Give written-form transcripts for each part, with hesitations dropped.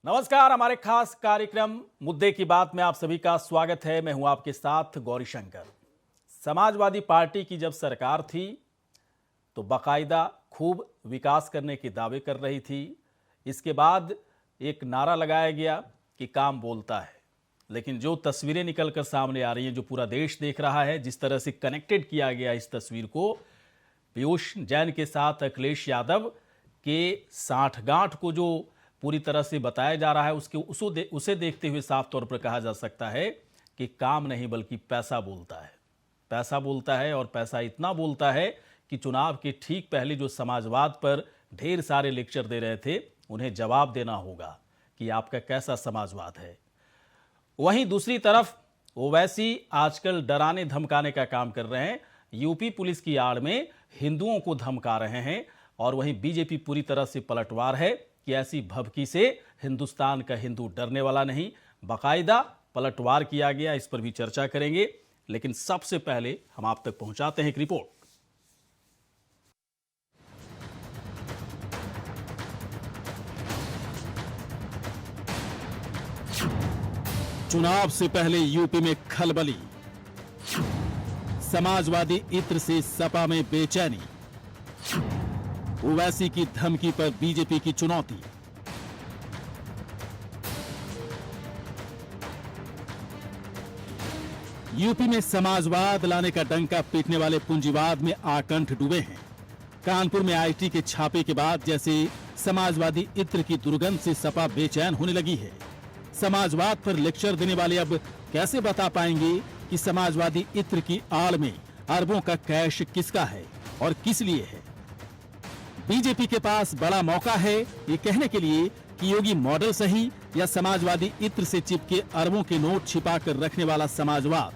नमस्कार, हमारे खास कार्यक्रम मुद्दे की बात में आप सभी का स्वागत है। मैं हूं आपके साथ गौरीशंकर। समाजवादी पार्टी की जब सरकार थी तो बाकायदा खूब विकास करने के दावे कर रही थी। इसके बाद एक नारा लगाया गया कि काम बोलता है, लेकिन जो तस्वीरें निकलकर सामने आ रही हैं, जो पूरा देश देख रहा है, जिस तरह से कनेक्टेड किया गया इस तस्वीर को पीयूष जैन के साथ अखिलेश यादव के साठगांठ को जो पूरी तरह से बताया जा रहा है, उसे देखते हुए साफ तौर पर कहा जा सकता है कि काम नहीं बल्कि पैसा बोलता है। पैसा बोलता है और पैसा इतना बोलता है कि चुनाव के ठीक पहले जो समाजवाद पर ढेर सारे लेक्चर दे रहे थे, उन्हें जवाब देना होगा कि आपका कैसा समाजवाद है। वहीं दूसरी तरफ ओवैसी आजकल डराने धमकाने का काम कर रहे हैं। यूपी पुलिस की आड़ में हिंदुओं को धमका रहे हैं और वहीं बीजेपी पूरी तरह से पलटवार है कि ऐसी भभकी से हिंदुस्तान का हिंदू डरने वाला नहीं। बाकायदा पलटवार किया गया, इस पर भी चर्चा करेंगे, लेकिन सबसे पहले हम आप तक पहुंचाते हैं एक रिपोर्ट। चुनाव से पहले यूपी में खलबली, समाजवादी इत्र से सपा में बेचैनी, ओवैसी की धमकी पर बीजेपी की चुनौती। यूपी में समाजवाद लाने का डंका पीटने वाले पूंजीवाद में आकंठ डूबे हैं। कानपुर में आईटी के छापे के बाद जैसे समाजवादी इत्र की दुर्गंध से सपा बेचैन होने लगी है। समाजवाद पर लेक्चर देने वाले अब कैसे बता पाएंगे कि समाजवादी इत्र की आड़ में अरबों का कैश किसका है और किस लिए है। बीजेपी के पास बड़ा मौका है ये कहने के लिए कि योगी मॉडल सही या समाजवादी इत्र से चिपके अरबों के नोट छिपा कर रखने वाला समाजवाद।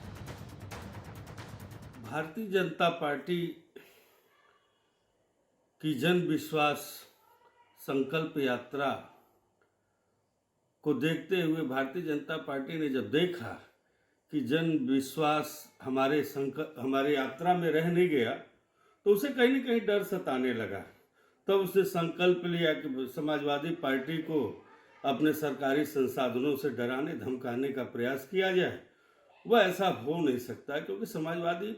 भारतीय जनता पार्टी की जन विश्वास संकल्प यात्रा को देखते हुए भारतीय जनता पार्टी ने जब देखा कि जन विश्वास हमारे यात्रा में रह नहीं गया, तो उसे कहीं न कहीं डर सताने लगा। तब उसने संकल्प लिया कि समाजवादी पार्टी को अपने सरकारी संसाधनों से डराने धमकाने का प्रयास किया जाए। वह ऐसा हो नहीं सकता, क्योंकि समाजवादी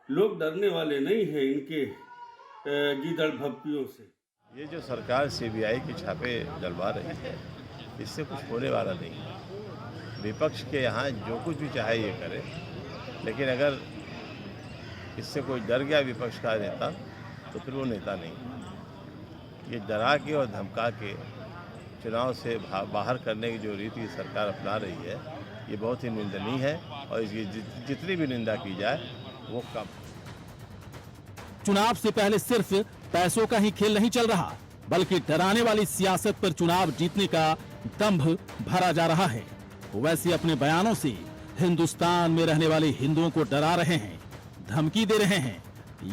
लोग डरने वाले नहीं हैं इनके गीदड़ भभकियों से। ये जो सरकार सीबीआई के छापे डलवा रही है, इससे कुछ होने वाला नहीं है। विपक्ष के यहाँ जो कुछ भी चाहे ये करे, लेकिन अगर इससे कोई डर गया विपक्ष का नेता, तो फिर वो नेता नहीं। ये डरा के और धमका के चुनाव से बाहर करने की जो रीति सरकार अपना रही है, ये बहुत ही निंदनीय है और इसकी जितनी भी निंदा की जाए वो कम। चुनाव से पहले सिर्फ पैसों का ही खेल नहीं चल रहा, बल्कि डराने वाली सियासत पर चुनाव जीतने का दंभ भरा जा रहा है। वैसे अपने बयानों से हिंदुस्तान में रहने वाले हिंदुओं को डरा रहे हैं, धमकी दे रहे हैं।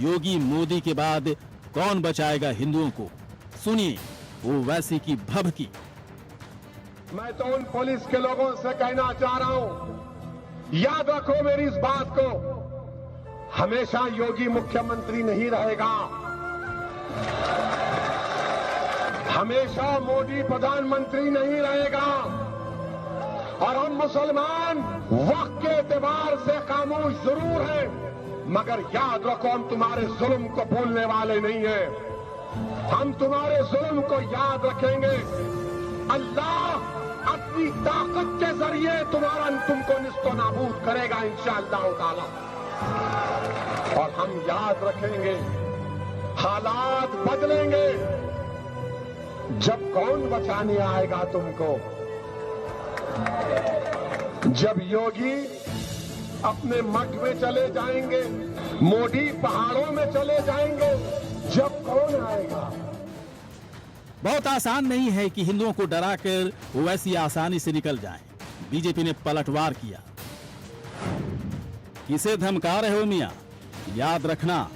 योगी मोदी के बाद कौन बचाएगा हिंदुओं को? सुनिए ओवैसी की भभकी। मैं तो उन पुलिस के लोगों से कहना चाह रहा हूं, याद रखो मेरी इस बात को, हमेशा योगी मुख्यमंत्री नहीं रहेगा, हमेशा मोदी प्रधानमंत्री नहीं रहेगा। और हम मुसलमान वक्त के एतबार से खामोश जरूर हैं, मगर याद रखो हम तुम्हारे जुल्म को भूलने वाले नहीं हैं। हम तुम्हारे जुल्म को याद रखेंगे। अल्लाह अपनी ताकत के जरिए तुमको निस्तो नाबूद करेगा इंशाअल्लाह ताला। और हम याद रखेंगे, हालात बदलेंगे। जब कौन बचाने आएगा तुमको? जब योगी अपने मठ में चले जाएंगे, मोदी पहाड़ों में चले जाएंगे, जब कौन आएगा? बहुत आसान नहीं है कि हिंदुओं को डराकर ओवैसी आसानी से निकल जाएं। बीजेपी ने पलटवार किया। किसे धमका रहे हो मियां? याद रखना,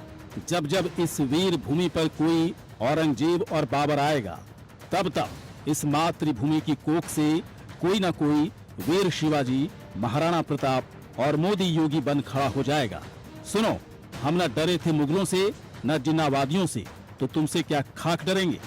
जब जब इस वीर भूमि पर कोई औरंगजेब और बाबर आएगा, तब तब इस मातृभूमि की कोख से कोई ना कोई वीर शिवाजी, महाराणा प्रताप और मोदी योगी बन खड़ा हो जाएगा। सुनो, हम न डरे थे मुगलों से, न जिन्नावादियों से, तो तुमसे क्या खाक डरेंगे?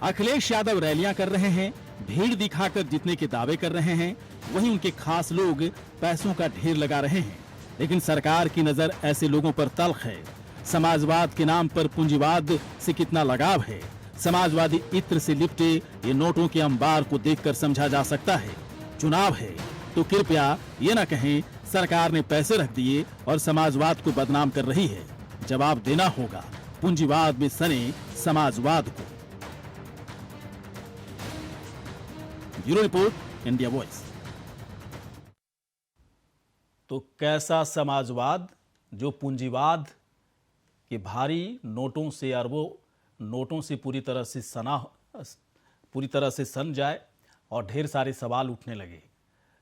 अखिलेश यादव रैलियां कर रहे हैं, भीड़ दिखाकर जीतने के दावे कर रहे हैं, वहीं उनके खास लोग पैसों का ढेर लगा रहे हैं। लेकिन सरकार की नजर ऐसे लोगों पर तल्ख है। समाजवाद के नाम पर पूंजीवाद से कितना लगाव है, समाजवादी इत्र से लिपटे ये नोटों के अंबार को देखकर समझा जा सकता है। चुनाव है तो कृपया ये न कहें सरकार ने पैसे रख दिए और समाजवाद को बदनाम कर रही है। जवाब देना होगा पूंजीवाद में सने समाजवाद को। Bureau report, India voice. तो कैसा समाजवाद जो पूंजीवाद के भारी नोटों से, अरबों नोटों से पूरी तरह से सन जाए और ढेर सारे सवाल उठने लगे।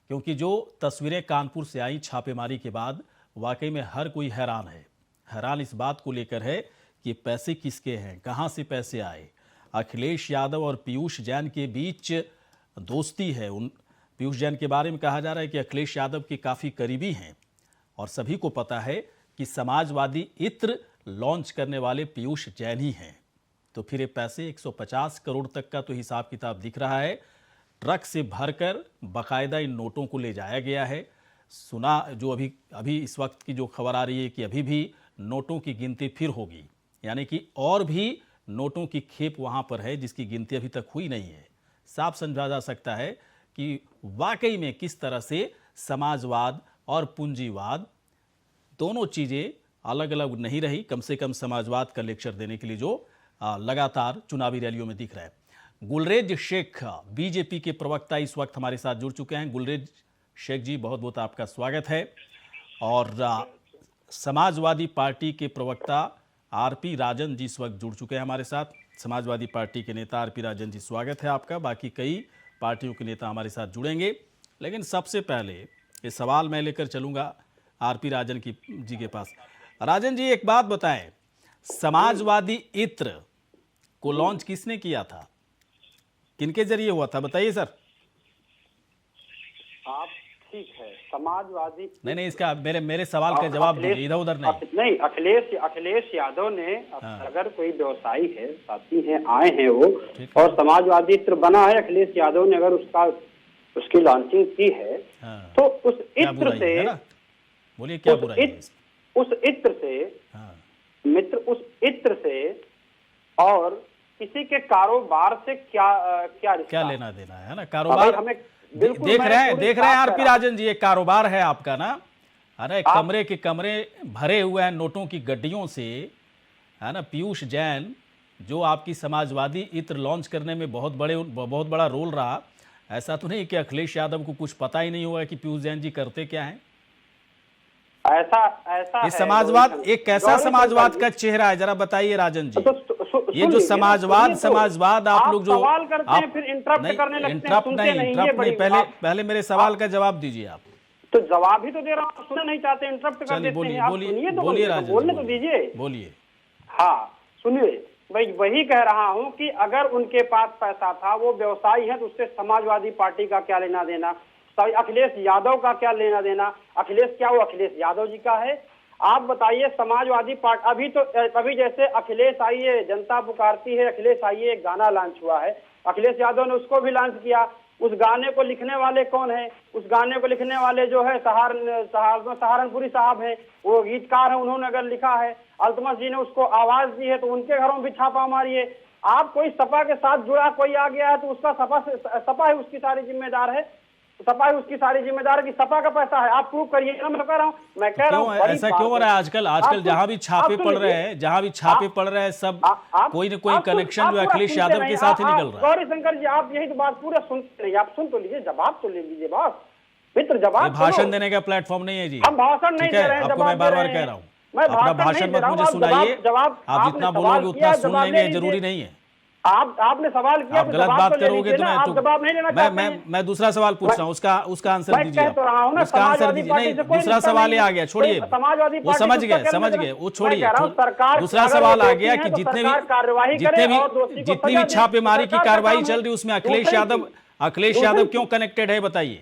क्योंकि जो तस्वीरें कानपुर से आई छापेमारी के बाद, वाकई में हर कोई हैरान है। हैरान इस बात को लेकर है कि पैसे किसके हैं, कहां से पैसे आए। अखिलेश यादव और पीयूष जैन के बीच दोस्ती है। उन पीयूष जैन के बारे में कहा जा रहा है कि अखिलेश यादव के काफ़ी करीबी हैं और सभी को पता है कि समाजवादी इत्र लॉन्च करने वाले पीयूष जैन ही हैं। तो फिर ये पैसे 150 करोड़ तक का तो हिसाब किताब दिख रहा है। ट्रक से भरकर बाकायदा इन नोटों को ले जाया गया है। सुना जो अभी इस वक्त की जो खबर आ रही है कि अभी भी नोटों की गिनती फिर होगी, यानी कि और भी नोटों की खेप वहाँ पर है जिसकी गिनती अभी तक हुई नहीं है। साफ समझा जा सकता है कि वाकई में किस तरह से समाजवाद और पूंजीवाद दोनों चीज़ें अलग अलग नहीं रही। कम से कम समाजवाद का लेक्चर देने के लिए जो लगातार चुनावी रैलियों में दिख रहा है। गुलरेज शेख बीजेपी के प्रवक्ता इस वक्त हमारे साथ जुड़ चुके हैं। गुलरेज शेख जी, बहुत बहुत आपका स्वागत है। और समाजवादी पार्टी के प्रवक्ता आरपी राजन जी इस वक्त जुड़ चुके हैं हमारे साथ। समाजवादी पार्टी के नेता आरपी राजन जी, स्वागत है आपका। बाकी कई पार्टियों के नेता हमारे साथ जुड़ेंगे, लेकिन सबसे पहले ये सवाल मैं लेकर चलूंगा आरपी राजन जी के पास। राजन जी, एक बात बताएं, समाजवादी इत्र को लॉन्च किसने किया था, किनके जरिए हुआ था, बताइए सर। आप ठीक है, समाजवादी नहीं, इसका मेरे सवाल का जवाब दीजिए, इधर उधर नहीं। अखिलेश यादव ने अगर कोई व्यवसायी है, साथी है, आए हैं वो, और समाजवादी इत्र बना है, अखिलेश यादव ने अगर उसकी लॉन्चिंग की है, तो उस इत्र से, बोलिए क्या बुराई है? उस इत्र से मित्र, उस इत्र से और किसी के कारोबार से क्या लेना देना है ना? कारोबार हमें देख रहे हैं आरपी राजन जी, एक कारोबार है आपका ना, है ना? कमरे के कमरे भरे हुए हैं नोटों की गड्डियों से, है ना? पीयूष जैन जो आपकी समाजवादी इत्र लॉन्च करने में बहुत बड़ा रोल रहा। ऐसा तो नहीं कि अखिलेश यादव को कुछ पता ही नहीं हुआ कि पीयूष जैन जी करते क्या हैं? ऐसा ये समाजवाद एक कैसा समाजवाद का चेहरा है, जरा बताइए राजन जी। ये जो समाजवाद आप लोग जो सवाल करते हैं फिर इंटरप्ट करने लगते हैं, सुनते नहीं। पहले मेरे सवाल का जवाब दीजिए आप। तो जवाब ही तो दे रहा हूँ, सुनना नहीं चाहते, इंटरप्ट कर देते हैं। बोलिए राजन, बोलने तो दीजिए। बोलिए। हाँ सुनिए, मैं वही कह रहा हूँ कि अगर उनके पास पैसा था, वो व्यवसायी है, तो उससे समाजवादी पार्टी का क्या लेना देना, अखिलेश यादव का क्या लेना देना? अखिलेश क्या वो अखिलेश यादव जी का है? आप बताइए। समाजवादी पार्टी अभी जैसे अखिलेश आइए जनता पुकारती है, अखिलेश आइए एक गाना लॉन्च हुआ है, अखिलेश यादव ने उसको भी लॉन्च किया। उस गाने को लिखने वाले कौन है? उस गाने को लिखने वाले जो है सहारनपुरी साहब हैं, वो गीतकार है, उन्होंने अगर लिखा है, अल्तमश जी ने उसको आवाज दी है, तो उनके घरों में भी छापा मारिए। आप कोई सपा के साथ जुड़ा कोई आ गया है तो उसका सपा है उसकी सारी जिम्मेदार है, सपा ही उसकी सारी जिम्मेदार की, सपा का पैसा है। आप प्रूव करिए ना, मैं कह रहा हूँ, ऐसा क्यों हो रहा है आजकल जहां भी छापे पड़ रहे हैं सब कोई न कोई कनेक्शन जो अखिलेश यादव के साथ ही निकल रहा है। गौरी शंकर जी, आप यही तो बात पूरा सुनते नहीं, आप सुन तो लीजिए, जवाब तो ले लीजिए बॉस। मित्र जवाब, भाषण देने का प्लेटफॉर्म नहीं है जी, हम भाषण नहीं दे रहे हैं, आपको मैं बार बार कह रहा हूँ, अपना भाषण मत मुझे सुनाइए, आप जितना बोलोगे उतना सुन लेंगे, जरूरी नहीं है। आपने सवाल किया, आप गलत बात करोगे तो आप जवाब नहीं लेना चाहते हैं। मैं दूसरा सवाल पूछ रहा हूँ, उसका आंसर दीजिए, उसका आंसर दीजिए। नहीं, दूसरा सवाल आ गया, छोड़िए, वो समझ गए, वो छोड़िए। दूसरा सवाल आ गया कि जितने भी छापेमारी की कार्रवाई चल रही है उसमें अखिलेश यादव क्यों कनेक्टेड है, बताइए।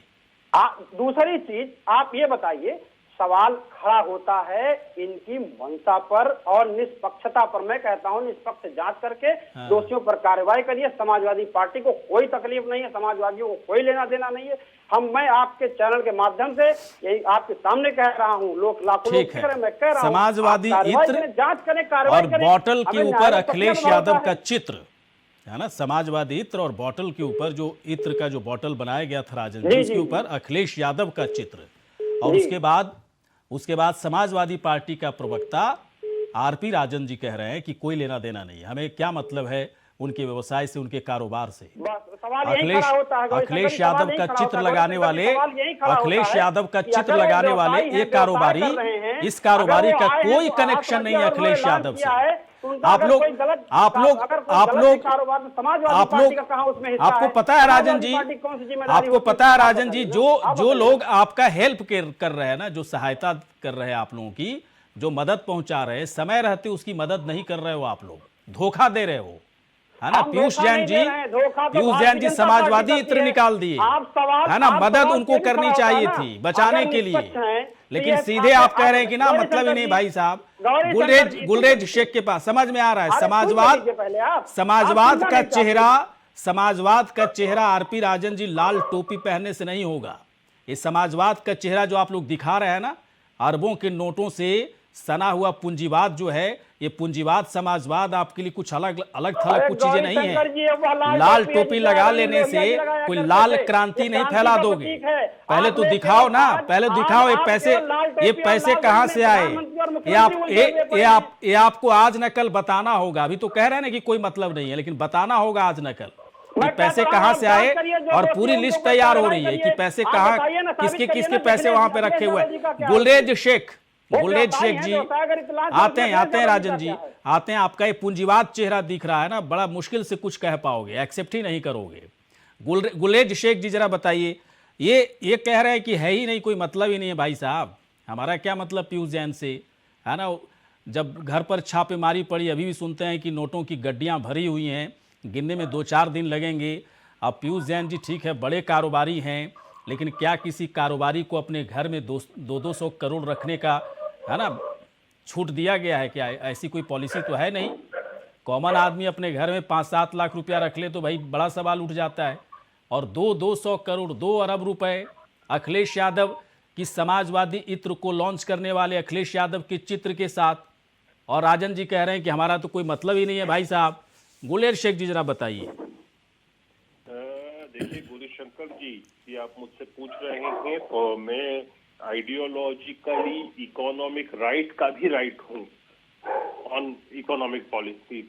दूसरी चीज आप ये बताइए, सवाल खड़ा होता है इनकी मंशा पर और निष्पक्षता पर। मैं कहता हूं निष्पक्ष जांच करके दोषियों पर कार्रवाई करिए। समाजवादी पार्टी को कोई तकलीफ नहीं है, समाजवादियों को कोई लेना देना नहीं है। मैं आपके चैनल के माध्यम से यही आपके सामने कह रहा हूं, लोग लाखों लोग कह रहे हैं, मैं कह रहा हूं समाजवादी इत्र जांच करें, कार्रवाई और करें। बॉटल के हमें ऊपर न्याय अखिलेश पक्ष में यादव भरोसा का है। चित्र है ना, समाजवादी इत्र और बॉटल के ऊपर जो इत्र का जो बॉटल बनाया गया था राजन जी, जी, उसके जी, ऊपर अखिलेश यादव का चित्र। और जी। उसके बाद समाजवादी पार्टी का प्रवक्ता आरपी राजन जी कह रहे हैं कि कोई लेना देना नहीं है, हमें क्या मतलब है उनके व्यवसाय से, उनके कारोबार से। बस सवाल यही खड़ा होता है, अखिलेश सवाल यादव यही का खड़ा चित्र होता है, लगाने वाले सवाल यही खड़ा होता अखिलेश है यादव का कि चित्र अगर वो लगाने वाले व्यवसायी हैं, ये कारोबारी, व्यवसाय कर रहे हैं, इस कारोबारी अगर का वो आए हैं कोई तो कनेक्शन नहीं है आत्महत्या अखिलेश उन्होंने यादव ऐलान किया है, तो से। उनका आप अगर लोग कोई गलत आप लोग अगर कोई आप गलत लोग कारोबार में समाजवादी आप पार्टी लोग का कहां उसमें हिस्सा आपको है? पता है राजन समाजवादी जी, पार्टी कौन सी जिम्मेदारी आपको होती है? पता है आप राजन जी, बताइए ना, आप जो बताइए। लोग आपका हेल्प कर रहे हैं ना, जो सहायता कर रहे हैं आप लोगों की, जो मदद पहुंचा रहे हैं, समय रहते उसकी मदद नहीं कर रहे हो, आप लोग धोखा दे रहे हो, है ना। हम पीयूष धोखा जैन नहीं जी, दे रहे हैं, धोखा तो पीयूष भारतीय जैन जी जनता समाजवादी पार्टी इत्र करती है। निकाल दिए, आप सवाल है ना, आप मदद सवाल उनको ये भी करनी खड़ा होता चाहिए है ना, थी बचाने अगर के लिए। निष्पक्ष हैं, तो लेकिन ये सीधे आप कह रहे हैं कि ना, गौरी मतलब ही शंकर नहीं जी, भाई साहब। गौरी शंकर जी, गुलरेज शेख के पास समझ में आ रहा है, अरे सुन समाजवाद लीजिए पहले आप समाजवाद सुनना का नहीं चाहते। समाजवाद का चेहरा आरपी राजन जी लाल टोपी पहनने से नहीं होगा। ये समाजवाद का चेहरा जो आप लोग दिखा रहे हैं ना, अरबों के नोटों से सना हुआ पूंजीवाद जो है, ये पूंजीवाद समाजवाद आपके लिए कुछ अलग अलग थलग कुछ चीजें नहीं है। लाल टोपी लगा लेने से कोई लाल क्रांति नहीं फैला दोगे। पहले तो दिखाओ ना, पहले दिखाओ ये पैसे कहां से आए। ये आपको आज न कल बताना होगा। अभी तो कह रहे हैं ना कि कोई मतलब नहीं है, लेकिन बताना होगा आज न कल कि पैसे कहाँ से आए, और पूरी लिस्ट तैयार हो रही है कि पैसे कहाँ, किसके किसके पैसे वहां पे रखे हुए हैं। गुलरेज शेख जी आते हैं राजन जी, आते हैं। आपका ये पूंजीवाद चेहरा दिख रहा है ना, बड़ा मुश्किल से कुछ कह पाओगे, एक्सेप्ट ही नहीं करोगे। गुलरेज शेख जी जरा बताइए, ये कह रहे हैं कि है ही नहीं, कोई मतलब ही नहीं है भाई साहब, हमारा क्या मतलब पीयूष जैन से, है ना। जब घर पर छापेमारी पड़ी, अभी भी सुनते हैं कि नोटों की गड्डियां भरी हुई हैं, गिनने में 2-4 दिन लगेंगे। अब पीयूष जैन जी ठीक है, बड़े कारोबारी हैं, लेकिन क्या किसी कारोबारी को अपने घर में 200 करोड़ रखने का, है ना, छूट दिया गया है क्या? ऐसी कोई पॉलिसी तो है नहीं। कॉमन आदमी अपने घर में 5-7 लाख रुपया रख ले तो भाई बड़ा सवाल उठ जाता है। और 200 करोड़ 2 अरब रुपए अखिलेश यादव की समाजवादी इत्र को लॉन्च करने वाले अखिलेश यादव के चित्र के साथ, और राजन जी कह रहे हैं कि हमारा तो कोई मतलब ही नहीं है भाई साहब। गुलेर शेख जी जरा बताइए। देखिए गौरी शंकर जी, ये आप मुझसे पूछ रहे हैं तो मैं आइडियोलॉजिकली इकोनॉमिक राइट का भी राइट हूँ ऑन इकोनॉमिक पॉलिसी।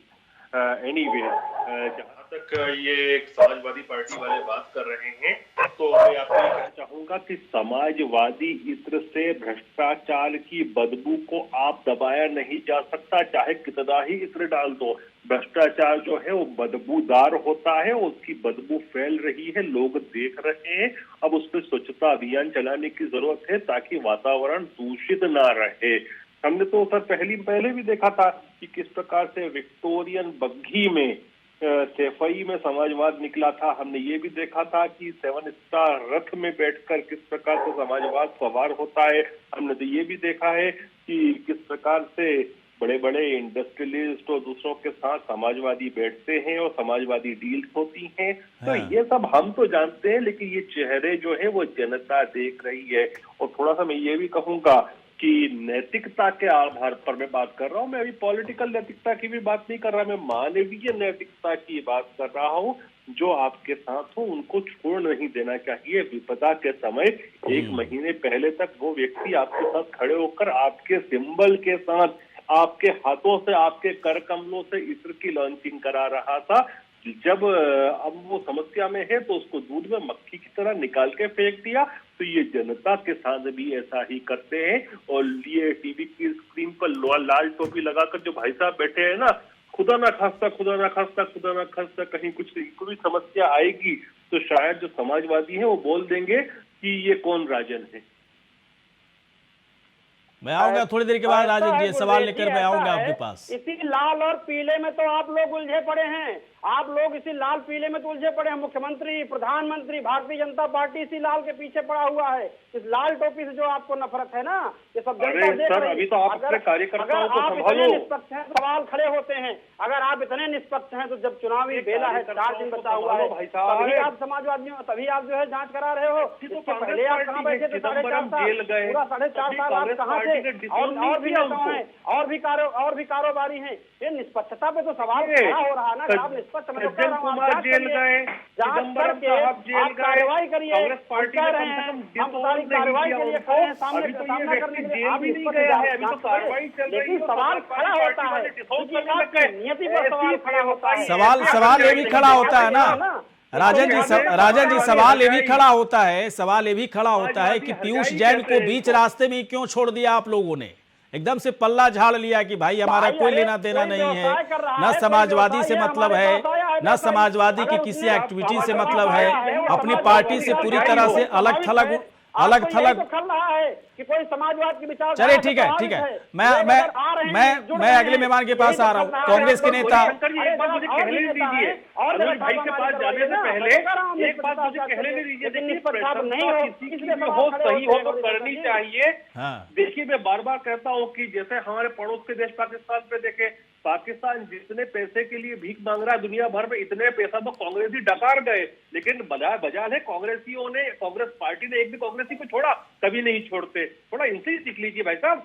एनीवे, जहाँ तक ये एक समाजवादी पार्टी वाले बात कर रहे हैं, तो मैं आपको ये कहना चाहूंगा कि समाजवादी इत्र से भ्रष्टाचार की बदबू को आप दबाया नहीं जा सकता, चाहे कितना ही इत्र डाल दो। भ्रष्टाचार जो है वो बदबूदार होता है, उसकी बदबू फैल रही है, लोग देख रहे हैं। अब उस पर स्वच्छता अभियान चलाने की जरूरत है ताकि वातावरण दूषित ना रहे। हमने तो सर पहले भी देखा था कि किस प्रकार से विक्टोरियन बग्घी में सैफई में समाजवाद निकला था। हमने ये भी देखा था कि 7 स्टार रथ में बैठकर किस प्रकार से समाजवाद सवार होता है। हमने तो ये भी देखा है कि किस प्रकार से बड़े बड़े इंडस्ट्रियलिस्ट और दूसरों के साथ समाजवादी बैठते हैं और समाजवादी डील्स होती हैं। तो ये सब हम तो जानते हैं, लेकिन ये चेहरे जो है वो जनता देख रही है। और थोड़ा सा मैं ये भी कहूंगा कि नैतिकता के आधार पर मैं बात कर रहा हूं, मैं अभी पॉलिटिकल नैतिकता की भी बात नहीं कर रहा, मैं मानवीय नैतिकता की बात कर रहा हूं। जो आपके साथ हो उनको छोड़ नहीं देना चाहिए। विपदा के समय 1 महीने पहले तक वो व्यक्ति आपके साथ खड़े होकर आपके सिंबल के साथ, आपके हाथों से, आपके कर कमलों से इत्र की लॉन्चिंग करा रहा था। जब अब वो समस्या में है तो उसको दूध में मक्खी की तरह निकाल के फेंक दिया। तो ये जनता के साथ भी ऐसा ही करते हैं। और ये टीवी की स्क्रीन पर लाल टोपी लगाकर जो भाई साहब बैठे हैं ना, खुदा ना खास्ता कहीं कोई समस्या आएगी तो शायद जो समाजवादी है वो बोल देंगे कि ये कौन राजन है। मैं आऊंगा थोड़ी देर के बाद राजन जी, सवाल लेकर मैं आऊंगा आपके पास। इसी लाल और पीले में तो आप लोग उलझे पड़े हैं। आप लोग इसी लाल पीले में तो उलझे पड़े हैं। मुख्यमंत्री, प्रधानमंत्री, भारतीय जनता पार्टी इसी लाल के पीछे पड़ा हुआ है। इस लाल टोपी से जो आपको नफरत है ना, ये सब जनता देख रही है। अभी तो आप अपने कार्यकर्ताओं को आप इतने निष्पक्ष हैं, सवाल खड़े होते हैं। अगर आप इतने निष्पक्ष हैं तो जब चुनावी बेला है, 4 दिन बचा हुआ है, तभी आप समाजवादियों, तभी आप जो है जांच करा रहे हो। इसके पहले आप कहाँ बैठे थे? 4.5 साल, पूरा 4.5 साल आप कहाँ थे? और भी नेता हैं, और भी कारोबारी हैं। ये निष्पक्षता पे तो सवाल खड़ा हो रहा है ना। आप निष्पक्ष, मैं कह रहा हूँ, आप जांच करिए, जांच करके आप कार्रवाई करिए। हम कह रहे हैं, हम सारी कार्रवाई के लिए खड़े हैं, सामना करने के लिए। आप निष्पक्ष लेकिन सवाल खड़ा होता है, क्योंकि आपकी नियति पर सवाल खड़ा होता है। सवाल ये भी खड़ा होता है ना राजन जी, सवाल ये भी खड़ा होता है कि पीयूष जैन को बीच रास्ते में क्यों छोड़ दिया आप लोगों ने? एकदम से पल्ला झाड़ लिया कि भाई हमारा कोई लेना देना नहीं है, न समाजवादी से मतलब है, न समाजवादी की किसी एक्टिविटी से मतलब है, अपनी पार्टी से पूरी तरह से अलग थलग कर रहा है कि कोई समाजवाद की विचार। चलिए ठीक है, मैं अगले मेहमान के पास आ रहा हूँ। कांग्रेस के नेता, मुझे कहने दीजिए, अनुज भाई के पास जाने से पहले एक बात मुझे कहने दीजिए। देखिए, हो सही हो तो करनी चाहिए। देखिए, मैं बार बार कहता हूँ कि जैसे हमारे पड़ोस के देश पाकिस्तान पे देखे, पाकिस्तान जितने पैसे के लिए भीख मांग रहा है दुनिया भर में, इतने पैसा तो कांग्रेसी डकार गए, लेकिन बजाय है कांग्रेसियों ने, कांग्रेस पार्टी ने एक भी कांग्रेसी को छोड़ा, कभी नहीं छोड़ते। थोड़ा इनसे ही सीख लीजिए भाई साहब।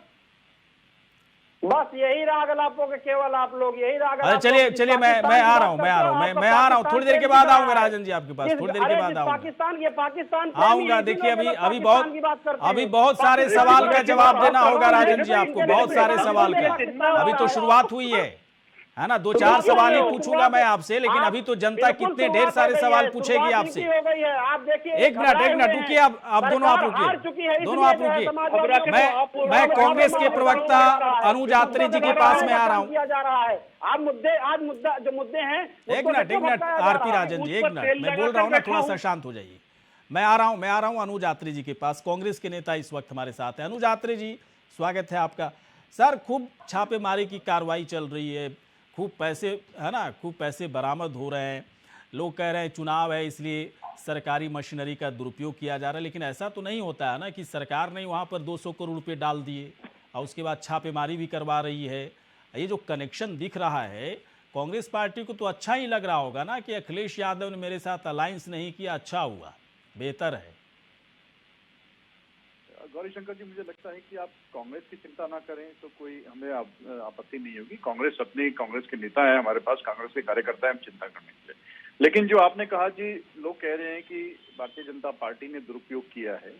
बस यही राग लापो के केवल आप लोग यही राग। चलिए मैं आ रहा हूँ थोड़ी देर के बाद आऊंगा राजन जी आपके पास, थोड़ी देर के बाद पाकिस्तान आऊंगा। देखिए अभी बहुत सारे सवाल का जवाब देना होगा राजन जी आपको, बहुत सारे सवाल का। अभी तो शुरुआत हुई है ना, 2-4 सवाल ही पूछूंगा मैं आपसे, लेकिन अभी तो जनता कितने ढेर सारे सवाल पूछेगी आपसे। एक मिनट रुकिए, आप दोनों आप रुकिए। मैं कांग्रेस के प्रवक्ता अनुज आत्री जी के पास में आ रहा हूँ। आप मुद्दे हैं। एक मिनट आरपी राजन जी, एक मिनट, मैं बोल रहा हूँ ना, थोड़ा सा शांत हो जाइए। मैं आ रहा हूँ अनुज आत्री जी के पास। कांग्रेस के नेता इस वक्त हमारे साथ है। अनुज आत्री जी, स्वागत है आपका। सर, खूब छापेमारी की कार्रवाई चल रही है, खूब पैसे है ना, खूब पैसे बरामद हो रहे हैं। लोग कह रहे हैं चुनाव है इसलिए सरकारी मशीनरी का दुरुपयोग किया जा रहा है, लेकिन ऐसा तो नहीं होता है ना कि सरकार ने वहाँ पर 200 करोड़ रुपए डाल दिए और उसके बाद छापेमारी भी करवा रही है। ये जो कनेक्शन दिख रहा है, कांग्रेस पार्टी को तो अच्छा ही लग रहा होगा ना कि अखिलेश यादव ने मेरे साथ अलायंस नहीं किया, अच्छा हुआ, बेहतर है। गौरीशंकर जी, मुझे लगता है कि आप कांग्रेस की चिंता ना करें तो कोई हमें आपत्ति नहीं होगी। कांग्रेस के नेता है हमारे पास, कांग्रेस के कार्यकर्ता है, हम चिंता करने के लिए। लेकिन जो आपने कहा जी, लोग कह रहे हैं कि भारतीय जनता पार्टी ने दुरुपयोग किया है।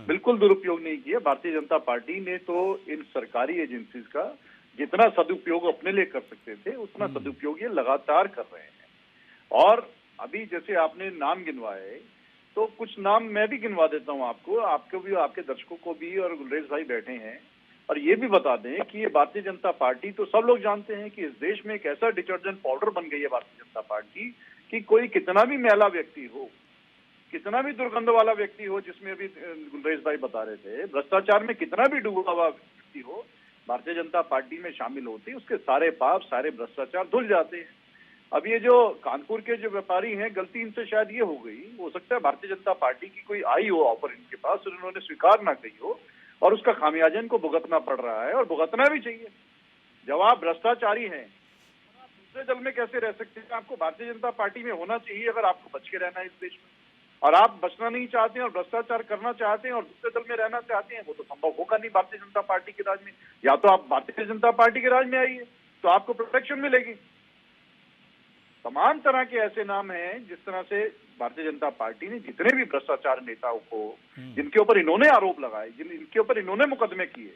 बिल्कुल दुरुपयोग नहीं किया। भारतीय जनता पार्टी ने तो इन सरकारी एजेंसीज का जितना सदुपयोग अपने लिए कर सकते थे उतना सदुपयोग ये लगातार कर रहे हैं। और अभी जैसे आपने नाम गिनवाए, तो कुछ नाम मैं भी गिनवा देता हूं आपको भी, आपके दर्शकों को भी, और गुलरेज भाई बैठे हैं। और ये भी बता दें कि ये भारतीय जनता पार्टी, तो सब लोग जानते हैं कि इस देश में एक ऐसा डिटर्जेंट पाउडर बन गई है भारतीय जनता पार्टी कि कोई कितना भी मैला व्यक्ति हो, कितना भी दुर्गंध वाला व्यक्ति हो, जिसमें अभी गुलरेज भाई बता रहे थे, भ्रष्टाचार में कितना भी डूबा हुआ व्यक्ति हो, भारतीय जनता पार्टी में शामिल होते, उसके सारे पाप, सारे भ्रष्टाचार धुल जाते हैं। अब ये जो कानपुर के जो व्यापारी हैं, गलती इनसे शायद ये हो गई, हो सकता है भारतीय जनता पार्टी की कोई आई हो ऑफर इनके पास और इन्होंने स्वीकार ना की हो, और उसका खामियाजा इनको भुगतना पड़ रहा है, और भुगतना भी चाहिए। जब आप भ्रष्टाचारी हैं, आप दूसरे दल में कैसे रह सकते हैं? आपको भारतीय जनता पार्टी में होना चाहिए अगर आपको बच के रहना है इस देश में। और आप बचना नहीं चाहते हैं और भ्रष्टाचार करना चाहते हैं और दूसरे दल में रहना चाहते हैं, वो तो संभव होगा नहीं भारतीय जनता पार्टी के राज में। या तो आप भारतीय जनता पार्टी के राज में आइए तो आपको प्रोटेक्शन मिलेगी। तमाम तरह के ऐसे नाम हैं जिस तरह से भारतीय जनता पार्टी ने जितने भी भ्रष्टाचार नेताओं को, जिनके ऊपर इन्होंने आरोप लगाए, जिनके ऊपर इन्होंने मुकदमे किए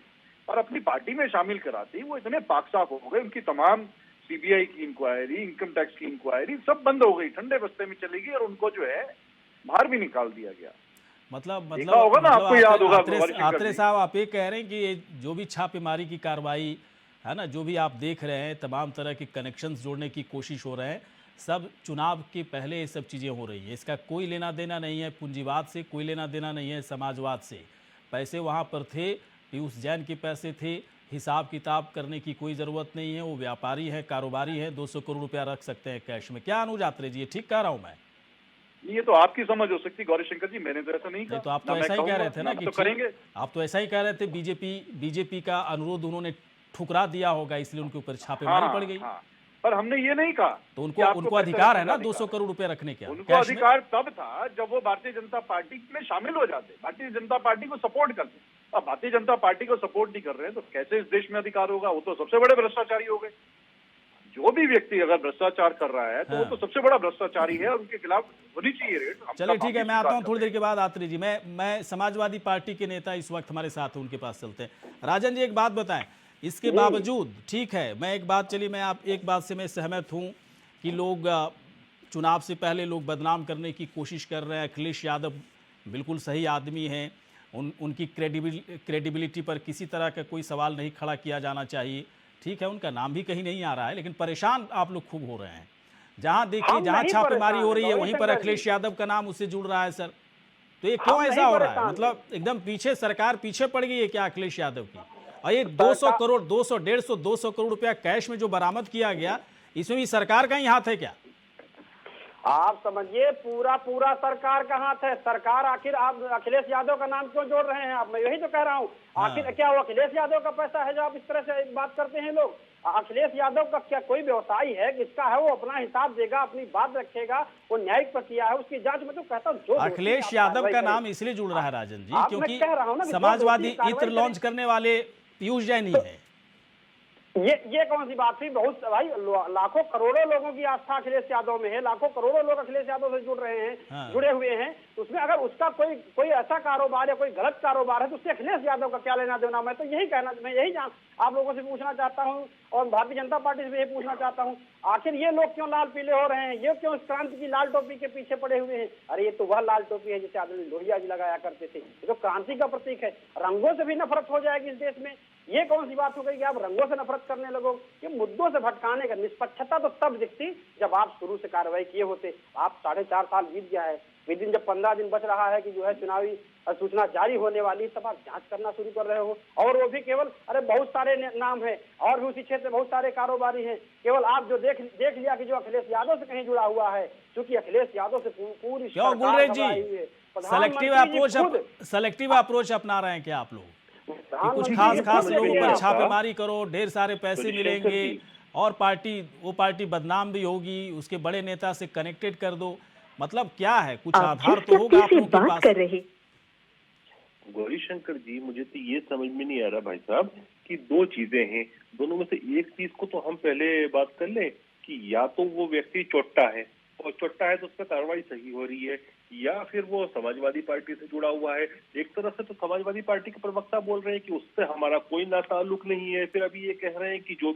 और अपनी पार्टी में शामिल कराती, वो इतने पाकसाफ हो गए। उनकी तमाम सीबीआई की इंक्वायरी, इनकम टैक्स की इंक्वायरी सब बंद हो गई, ठंडे बस्ते में चली गई और उनको जो है बाहर भी निकाल दिया गया। मतलब होगा ना, आपको याद होगा आत्रे साहब, आप ये कह रहे हैं कि ये जो भी छापेमारी की कार्रवाई है ना, जो भी आप देख रहे हैं, तमाम तरह के कनेक्शंस जोड़ने की कोशिश हो रहे हैं, सब चुनाव के पहले ये सब चीज़ें हो रही है। इसका कोई लेना देना नहीं है पूंजीवाद से, कोई लेना देना नहीं है समाजवाद से। पैसे वहाँ पर थे, पीयूष जैन के पैसे थे, हिसाब किताब करने की कोई ज़रूरत नहीं है, वो व्यापारी है, कारोबारी है, 200 करोड़ रुपया रख सकते हैं कैश में। क्या अनुज आत्रे जी, ये ठीक कह रहा हूँ मैं? ये तो आपकी समझ हो सकती गौरीशंकर जी, मैंने तो ऐसा नहीं कहा। नहीं तो आप तो ना मैं ऐसा ही कह कहूंगा, रहे थे ना कि तो करेंगे। आप तो ऐसा ही कह रहे थे बीजेपी का अनुरोध उन्होंने ठुकरा दिया होगा, इसलिए उनके ऊपर छापेमारी पड़ गई। हाँ, पर हमने ये नहीं कहा। तो उनको अधिकार है ना 200 करोड़ रुपए रखने का। उनको अधिकार तब था जब वो भारतीय जनता पार्टी में शामिल हो जाते, भारतीय जनता पार्टी को सपोर्ट करते। अब भारतीय जनता पार्टी को सपोर्ट नहीं कर रहे हैं तो कैसे इस देश में अधिकार होगा? वो तो सबसे बड़े भ्रष्टाचारी हो गए। जो भी व्यक्ति अगर भ्रष्टाचार कर रहा है तो वो तो सबसे बड़ा भ्रष्टाचारी है और उनके खिलाफ होनी चाहिए रेड। चलिए ठीक है, मैं आता हूँ थोड़ी देर के बाद आत्रे जी। मैं समाजवादी पार्टी के नेता इस वक्त हमारे साथ हैं, उनके पास चलते हैं। राजन जी, एक बात बताएं, इसके बावजूद ठीक है, मैं एक बात से मैं सहमत हूँ कि लोग चुनाव से पहले लोग बदनाम करने की कोशिश कर रहे हैं। अखिलेश यादव बिल्कुल सही आदमी हैं, उनकी क्रेडिबिलिटी पर किसी तरह का कोई सवाल नहीं खड़ा किया जाना चाहिए। ठीक है, उनका नाम भी कहीं नहीं आ रहा है, लेकिन परेशान आप लोग खूब हो रहे हैं। जहां देखिए, जहां छापेमारी हो रही है वहीं पर अखिलेश यादव का नाम उससे जुड़ रहा है सर। तो ये क्यों ऐसा हो रहा है? मतलब एकदम पीछे सरकार पीछे पड़ गई है क्या अखिलेश यादव की? और ये 200 करोड़ 200 150 200 करोड़ रुपया कैश में जो बरामद किया गया, इसमें भी सरकार का ही हाथ है क्या? आप समझिए, पूरा सरकार का हाथ है। सरकार, आखिर आप अखिलेश यादव का नाम क्यों जोड़ रहे हैं? आप, मैं यही तो कह रहा हूँ। आखिर क्या वो अखिलेश यादव का पैसा है जो आप इस तरह से बात करते हैं लोग? अखिलेश यादव का क्या कोई व्यवसायी है? किसका है? वो अपना हिसाब देगा, अपनी बात रखेगा, वो न्यायिक प्रक्रिया है, उसकी जांच में तो कहता हूँ जो अखिलेश यादव का नाम इसलिए जुड़ रहा है राजन जी, क्योंकि कि समाजवादी इत्र लॉन्च करने वाले पीयूष जैन ही है। ये कौन सी बात थी? बहुत भाई, लाखों करोड़ों लोगों की आस्था अखिलेश यादव में है, लाखों करोड़ों लोग अखिलेश यादव से जुड़ रहे हैं, जुड़े हुए हैं। तो उसमें अगर उसका कोई ऐसा कारोबार या कोई गलत कारोबार है तो उससे अखिलेश यादव का क्या लेना देना? मैं यही आप लोगों से पूछना चाहता हूँ और भारतीय जनता पार्टी से यही पूछना चाहता हूँ, आखिर ये लोग क्यों लाल पीले हो रहे हैं? ये क्यों इस क्रांति की लाल टोपी के पीछे पड़े हुए हैं? अरे ये तो वह लाल टोपी है जिसे आदमी लोहिया जी लगाया करते थे। ये तो क्रांति का प्रतीक है। रंगों से भी नफरत हो जाएगी इस देश में। ये कौन सी बात हो गई कि आप रंगों से नफरत करने लगो? ये मुद्दों से भटकाने का निष्पक्षता तो तब दिखती जब आप शुरू से कार्रवाई किए होते। आप 4.5 साल बीत गया है, विदिन जब 15 दिन बच रहा है कि जो है चुनावी सूचना जारी होने वाली, तब आप जांच करना शुरू कर रहे हो। और वो भी केवल, अरे बहुत सारे नाम है और भी उसी क्षेत्र में बहुत सारे कारोबारी हैं। केवल आप जो देख लिया कि जो अखिलेश यादव से कहीं जुड़ा हुआ है, क्योंकि अखिलेश यादव से पूरी क्यों गुलरेज जी सेलेक्टिव अप्रोच अपना रहे हैं क्या आप लोग? कुछ खास लोगों पर छापेमारी करो, ढेर सारे पैसे मिलेंगे और वो पार्टी बदनाम भी होगी, उसके बड़े नेता से कनेक्टेड कर दो। मतलब क्या है? कुछ आधार तो होगा आप लोगों के पास। गौरीशंकर जी, मुझे तो ये समझ में नहीं आ रहा भाई साहब कि दो चीजें हैं, दोनों में से एक चीज को तो हम पहले बात कर लें कि या तो वो व्यक्ति चोट्टा है और चोट्टा है तो उस पर कार्रवाई सही हो रही है, या फिर वो समाजवादी पार्टी से जुड़ा हुआ है। एक तरफ से तो समाजवादी पार्टी के प्रवक्ता बोल रहे हैं कि उससे हमारा कोई ना ताल्लुक नहीं है, फिर अभी ये कह रहे हैं कि जो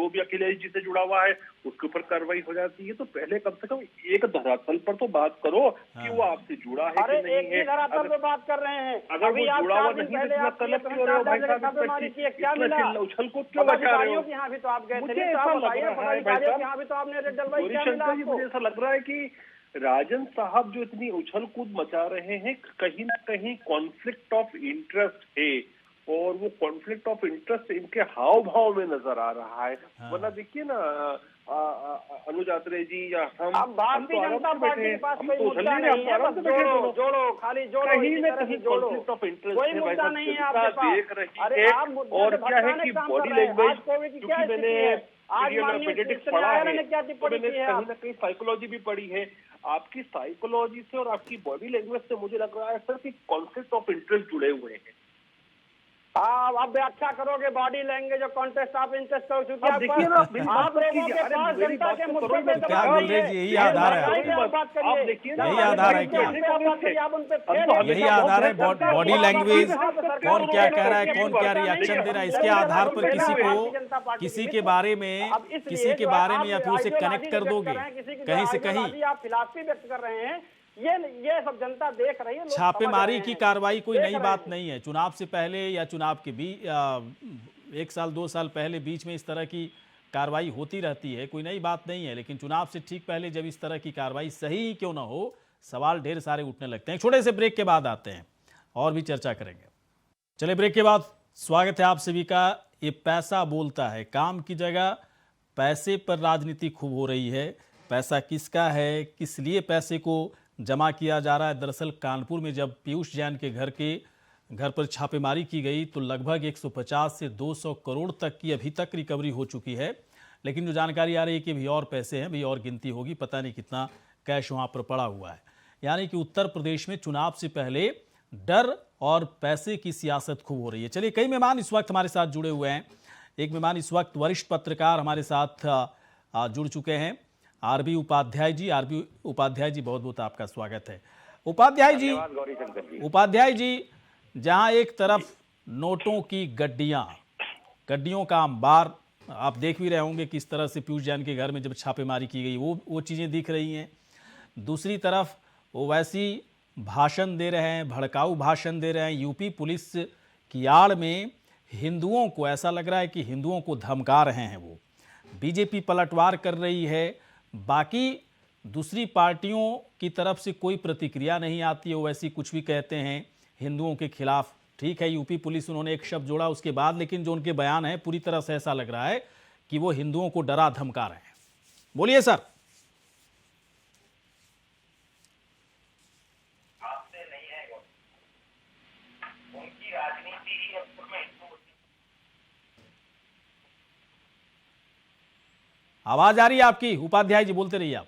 भी अखिलेश जी से जुड़ा हुआ है उसके ऊपर कार्रवाई हो जाती है। तो पहले कम से कम एक धरातल पर तो बात करो कि वो आपसे जुड़ा है कि नहीं है। धरातल पर बात कर रहे हैं, अगर वो जुड़ा हुआ नहीं है तो तलब क्यों रहे हो भाई साहब? उछल कूद क्यों मचा रहे हो? मुझे ऐसा लग रहा है भाई साहब, मुझे ऐसा लग रहा है कि राजन साहब जो इतनी उछल कूद मचा रहे हैं, कहीं ना कहीं कॉन्फ्लिक्ट ऑफ इंटरेस्ट है और वो कॉन्फ्लिक्ट ऑफ इंटरेस्ट इनके हाव भाव में नजर आ रहा है। वरना देखिए ना अनुज आत्रे जी या हम भारतीय जनता पार्टी के पास कोई मुद्दा नहीं है, बस जोड़ो खाली जोड़ो, कहीं ना कहीं कॉन्फ्लिक्ट ऑफ इंटरेस्ट है भाई साहब, देख रही है। और क्या है कि बॉडी लैंग्वेज, क्योंकि मैंने पेडिटिक्स पढ़ा है तो मैंने कहीं ना कहीं साइकोलॉजी भी पढ़ी है। आपकी साइकोलॉजी से और आपकी बॉडी लैंग्वेज से मुझे लग रहा है सर कि कॉन्फ्लिक्ट ऑफ इंटरेस्ट जुड़े हुए हैं। आप व्याख्या करोगे बॉडी लैंग्वेज और कॉन्टेस्ट ऑफ इंटरेस्ट करो, क्योंकि क्या गुलरेज जी यही आधार है? यही आधार है क्या? यही आधार है बॉडी लैंग्वेज, कौन क्या कह रहा है, कौन क्या रिएक्शन दे रहा है, इसके आधार पर किसी के बारे में या फिर उसे कनेक्ट कर दोगे कहीं से कहीं? आप फिलॉसफी व्यक्त कर रहे हैं, ये सब जनता देख रही है। छापेमारी की कार्रवाई कोई नई बात नहीं है। चुनाव से पहले या चुनाव के 1 साल 2 साल पहले बीच में इस तरह की कार्रवाई होती रहती है, कोई नई बात नहीं है। लेकिन चुनाव से ठीक पहले जब इस तरह की कार्रवाई सही क्यों ना हो, सवाल ढेर सारे उठने लगते हैं। छोटे से ब्रेक के बाद आते हैं और भी चर्चा करेंगे। चले ब्रेक के बाद स्वागत है आप सभी का ये पैसा बोलता है। काम की जगह पैसे पर राजनीति खूब हो रही है। पैसा किसका है, किस लिए पैसे को जमा किया जा रहा है। दरअसल कानपुर में जब पीयूष जैन के घर पर छापेमारी की गई तो लगभग 150 से 200 करोड़ तक की अभी तक रिकवरी हो चुकी है। लेकिन जो जानकारी आ रही है कि अभी और पैसे हैं, अभी और गिनती होगी, पता नहीं कितना कैश वहाँ पर पड़ा हुआ है। यानी कि उत्तर प्रदेश में चुनाव से पहले डर और पैसे की सियासत खूब हो रही है। चलिए, कई मेहमान इस वक्त हमारे साथ जुड़े हुए हैं। एक मेहमान इस वक्त वरिष्ठ पत्रकार हमारे साथ जुड़ चुके हैं, आरबी उपाध्याय जी। आरबी उपाध्याय जी, बहुत बहुत आपका स्वागत है। उपाध्याय जी, जहां एक तरफ नोटों की गड्डियों का अंबार, आप देख भी रहे होंगे किस तरह से पीयूष जैन के घर में जब छापेमारी की गई वो चीज़ें दिख रही हैं। दूसरी तरफ वो वैसी भाषण दे रहे हैं, भड़काऊ भाषण दे रहे हैं। यूपी पुलिस की आड़ में हिंदुओं को, ऐसा लग रहा है कि हिंदुओं को धमका रहे हैं। वो बीजेपी पलटवार कर रही है। बाकी दूसरी पार्टियों की तरफ से कोई प्रतिक्रिया नहीं आती है, वो वैसी कुछ भी कहते हैं हिंदुओं के खिलाफ। ठीक है, यूपी पुलिस उन्होंने एक शब्द जोड़ा उसके बाद, लेकिन जो उनके बयान है पूरी तरह से ऐसा लग रहा है कि वो हिंदुओं को डरा धमका रहे हैं। बोलिए सर। आवाज आ रही है आपकी उपाध्याय जी, बोलते रहिए आप।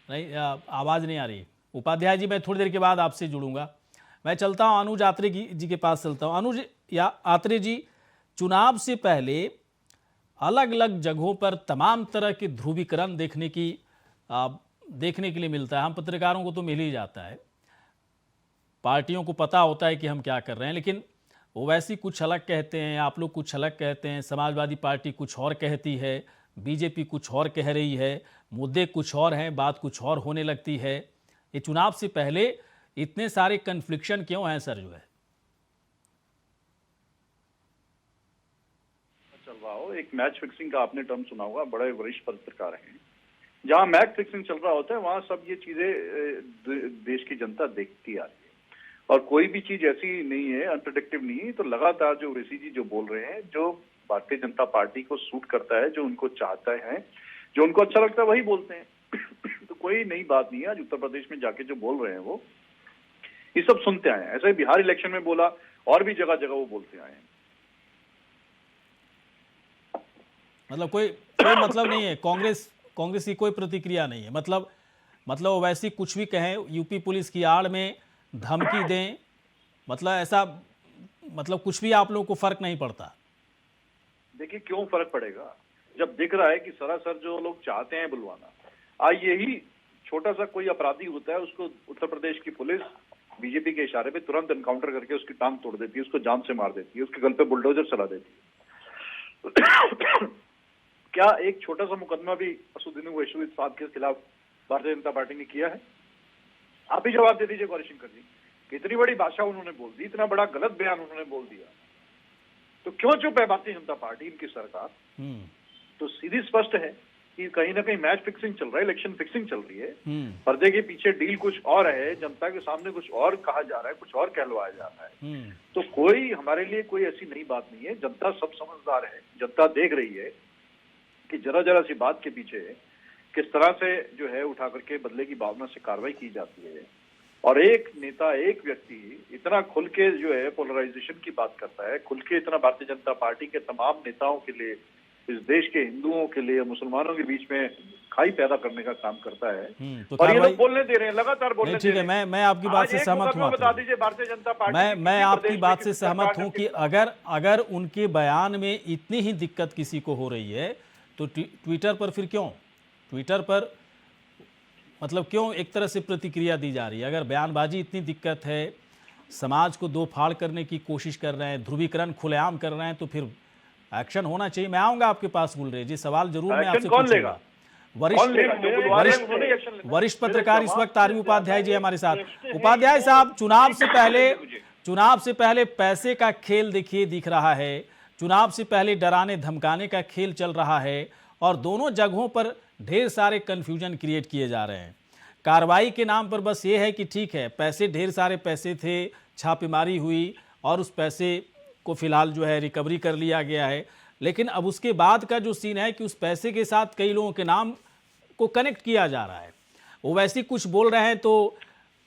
नहीं, आवाज नहीं आ रही उपाध्याय जी। मैं थोड़ी देर के बाद आपसे जुड़ूंगा। मैं चलता हूं अनुज आत्रे जी के पास चलता हूं। अनुज या आत्रे जी, चुनाव से पहले अलग अलग जगहों पर तमाम तरह के ध्रुवीकरण देखने के लिए मिलता है। हम पत्रकारों को तो मिल ही जाता है, पार्टियों को पता होता है कि हम क्या कर रहे हैं, लेकिन वो वैसी कुछ अलग कहते हैं, आप लोग कुछ अलग कहते हैं। समाजवादी पार्टी कुछ और कहती है, बीजेपी कुछ और कह रही है, मुद्दे कुछ और हैं, बात कुछ और होने लगती है। ये चुनाव से पहले इतने सारे कन्फ्लिक्शन क्यों हैं सर? जो है चल रहा हो, एक मैच फिक्सिंग का आपने टर्म सुना होगा, बड़े वरिष्ठ पत्रकार हैं। जहां मैच फिक्सिंग चल रहा होता है वहां सब ये चीजें देश की जनता देखती आ रही है, और कोई भी चीज ऐसी नहीं है, अनप्रेडिक्टिव नहीं है। तो लगातार जो ऋषि जी जो बोल रहे हैं, जो भारतीय जनता पार्टी को सूट करता है, जो उनको चाहता है, जो उनको अच्छा लगता है, वही बोलते हैं। तो कोई नई बात नहीं है। आज उत्तर प्रदेश में जाके जो बोल रहे हैं वो ये सब सुनते आए हैं। ऐसे ही बिहार इलेक्शन में बोला, और भी जगह जगह वो बोलते आए हैं। मतलब कोई मतलब नहीं है, कांग्रेस की कोई प्रतिक्रिया नहीं है। मतलब वो वैसी कुछ भी कहें, यूपी पुलिस की आड़ में धमकी दें, मतलब ऐसा, मतलब कुछ भी आप लोगों को फर्क नहीं पड़ता? देखिए, क्यों फर्क पड़ेगा जब दिख रहा है कि सरासर जो लोग चाहते हैं बुलवाना, आज यही छोटा सा कोई अपराधी होता है, उसको उत्तर प्रदेश की पुलिस बीजेपी के इशारे पे तुरंत एनकाउंटर करके उसकी टांग तोड़ देती है, उसको जान से मार देती है, उसके गल पे बुलडोजर चला देती है। क्या एक छोटा सा मुकदमा भी असुद्दीन ओवैसी साहब के खिलाफ भारतीय जनता पार्टी ने किया है? आप ही जवाब दे दीजिए गौरीशंकर जी। कितनी बड़ी भाषा उन्होंने बोल दी, इतना बड़ा गलत बयान उन्होंने बोल दिया, तो क्यों चुप है भारतीय जनता पार्टी, इनकी सरकार? तो सीधी स्पष्ट है कि कहीं ना कहीं मैच फिक्सिंग चल रहा है, इलेक्शन फिक्सिंग चल रही है। पर्दे के पीछे डील कुछ और है, जनता के सामने कुछ और कहा जा रहा है, कुछ और कहलवाया जा रहा है। तो कोई हमारे लिए कोई ऐसी नई बात नहीं है। जनता सब समझदार है, जनता देख रही है कि जरा जरा सी बात के पीछे किस तरह से जो है उठा करके बदले की भावना से कार्रवाई की जाती है। और एक नेता, एक व्यक्ति इतना खुल के जो है पोलराइजेशन की बात करता है, खुल के इतना भारतीय जनता पार्टी के तमाम नेताओं के लिए, इस देश के हिंदुओं के लिए, मुसलमानों के बीच में खाई पैदा करने का काम करता है। तो और ये लोग बोलने दे रहे हैं, लगातार बोलने दे रहे हैं। ठीक है, मैं आपकी बात से सहमत हूँ। बता दीजिए भारतीय जनता पार्टी, मैं आपकी बात से सहमत हूँ कि अगर उनके बयान में इतनी ही दिक्कत किसी को हो रही है तो ट्विटर पर फिर क्यों, ट्विटर पर मतलब क्यों एक तरह से प्रतिक्रिया दी जा रही है? अगर बयानबाजी इतनी दिक्कत है, समाज को दो फाड़ करने की कोशिश कर रहे हैं, ध्रुवीकरण खुलेआम कर रहे हैं, तो फिर एक्शन होना चाहिए। मैं आऊंगा आपके पास गुलरेज जी, सवाल जरूर मैं आपसे पूछूंगा। वरिष्ठ पत्रकार इस वक्त आरबी उपाध्याय जी हमारे साथ। उपाध्याय साहब, चुनाव से पहले पैसे का खेल दिख रहा है, चुनाव से पहले डराने धमकाने का खेल चल रहा है, और दोनों जगहों पर ढेर सारे कंफ्यूजन क्रिएट किए जा रहे हैं। कार्रवाई के नाम पर बस ये है कि ठीक है, पैसे, ढेर सारे पैसे थे, छापेमारी हुई और उस पैसे को फिलहाल जो है रिकवरी कर लिया गया है, लेकिन अब उसके बाद का जो सीन है कि उस पैसे के साथ कई लोगों के नाम को कनेक्ट किया जा रहा है। वो वैसे कुछ बोल रहे हैं तो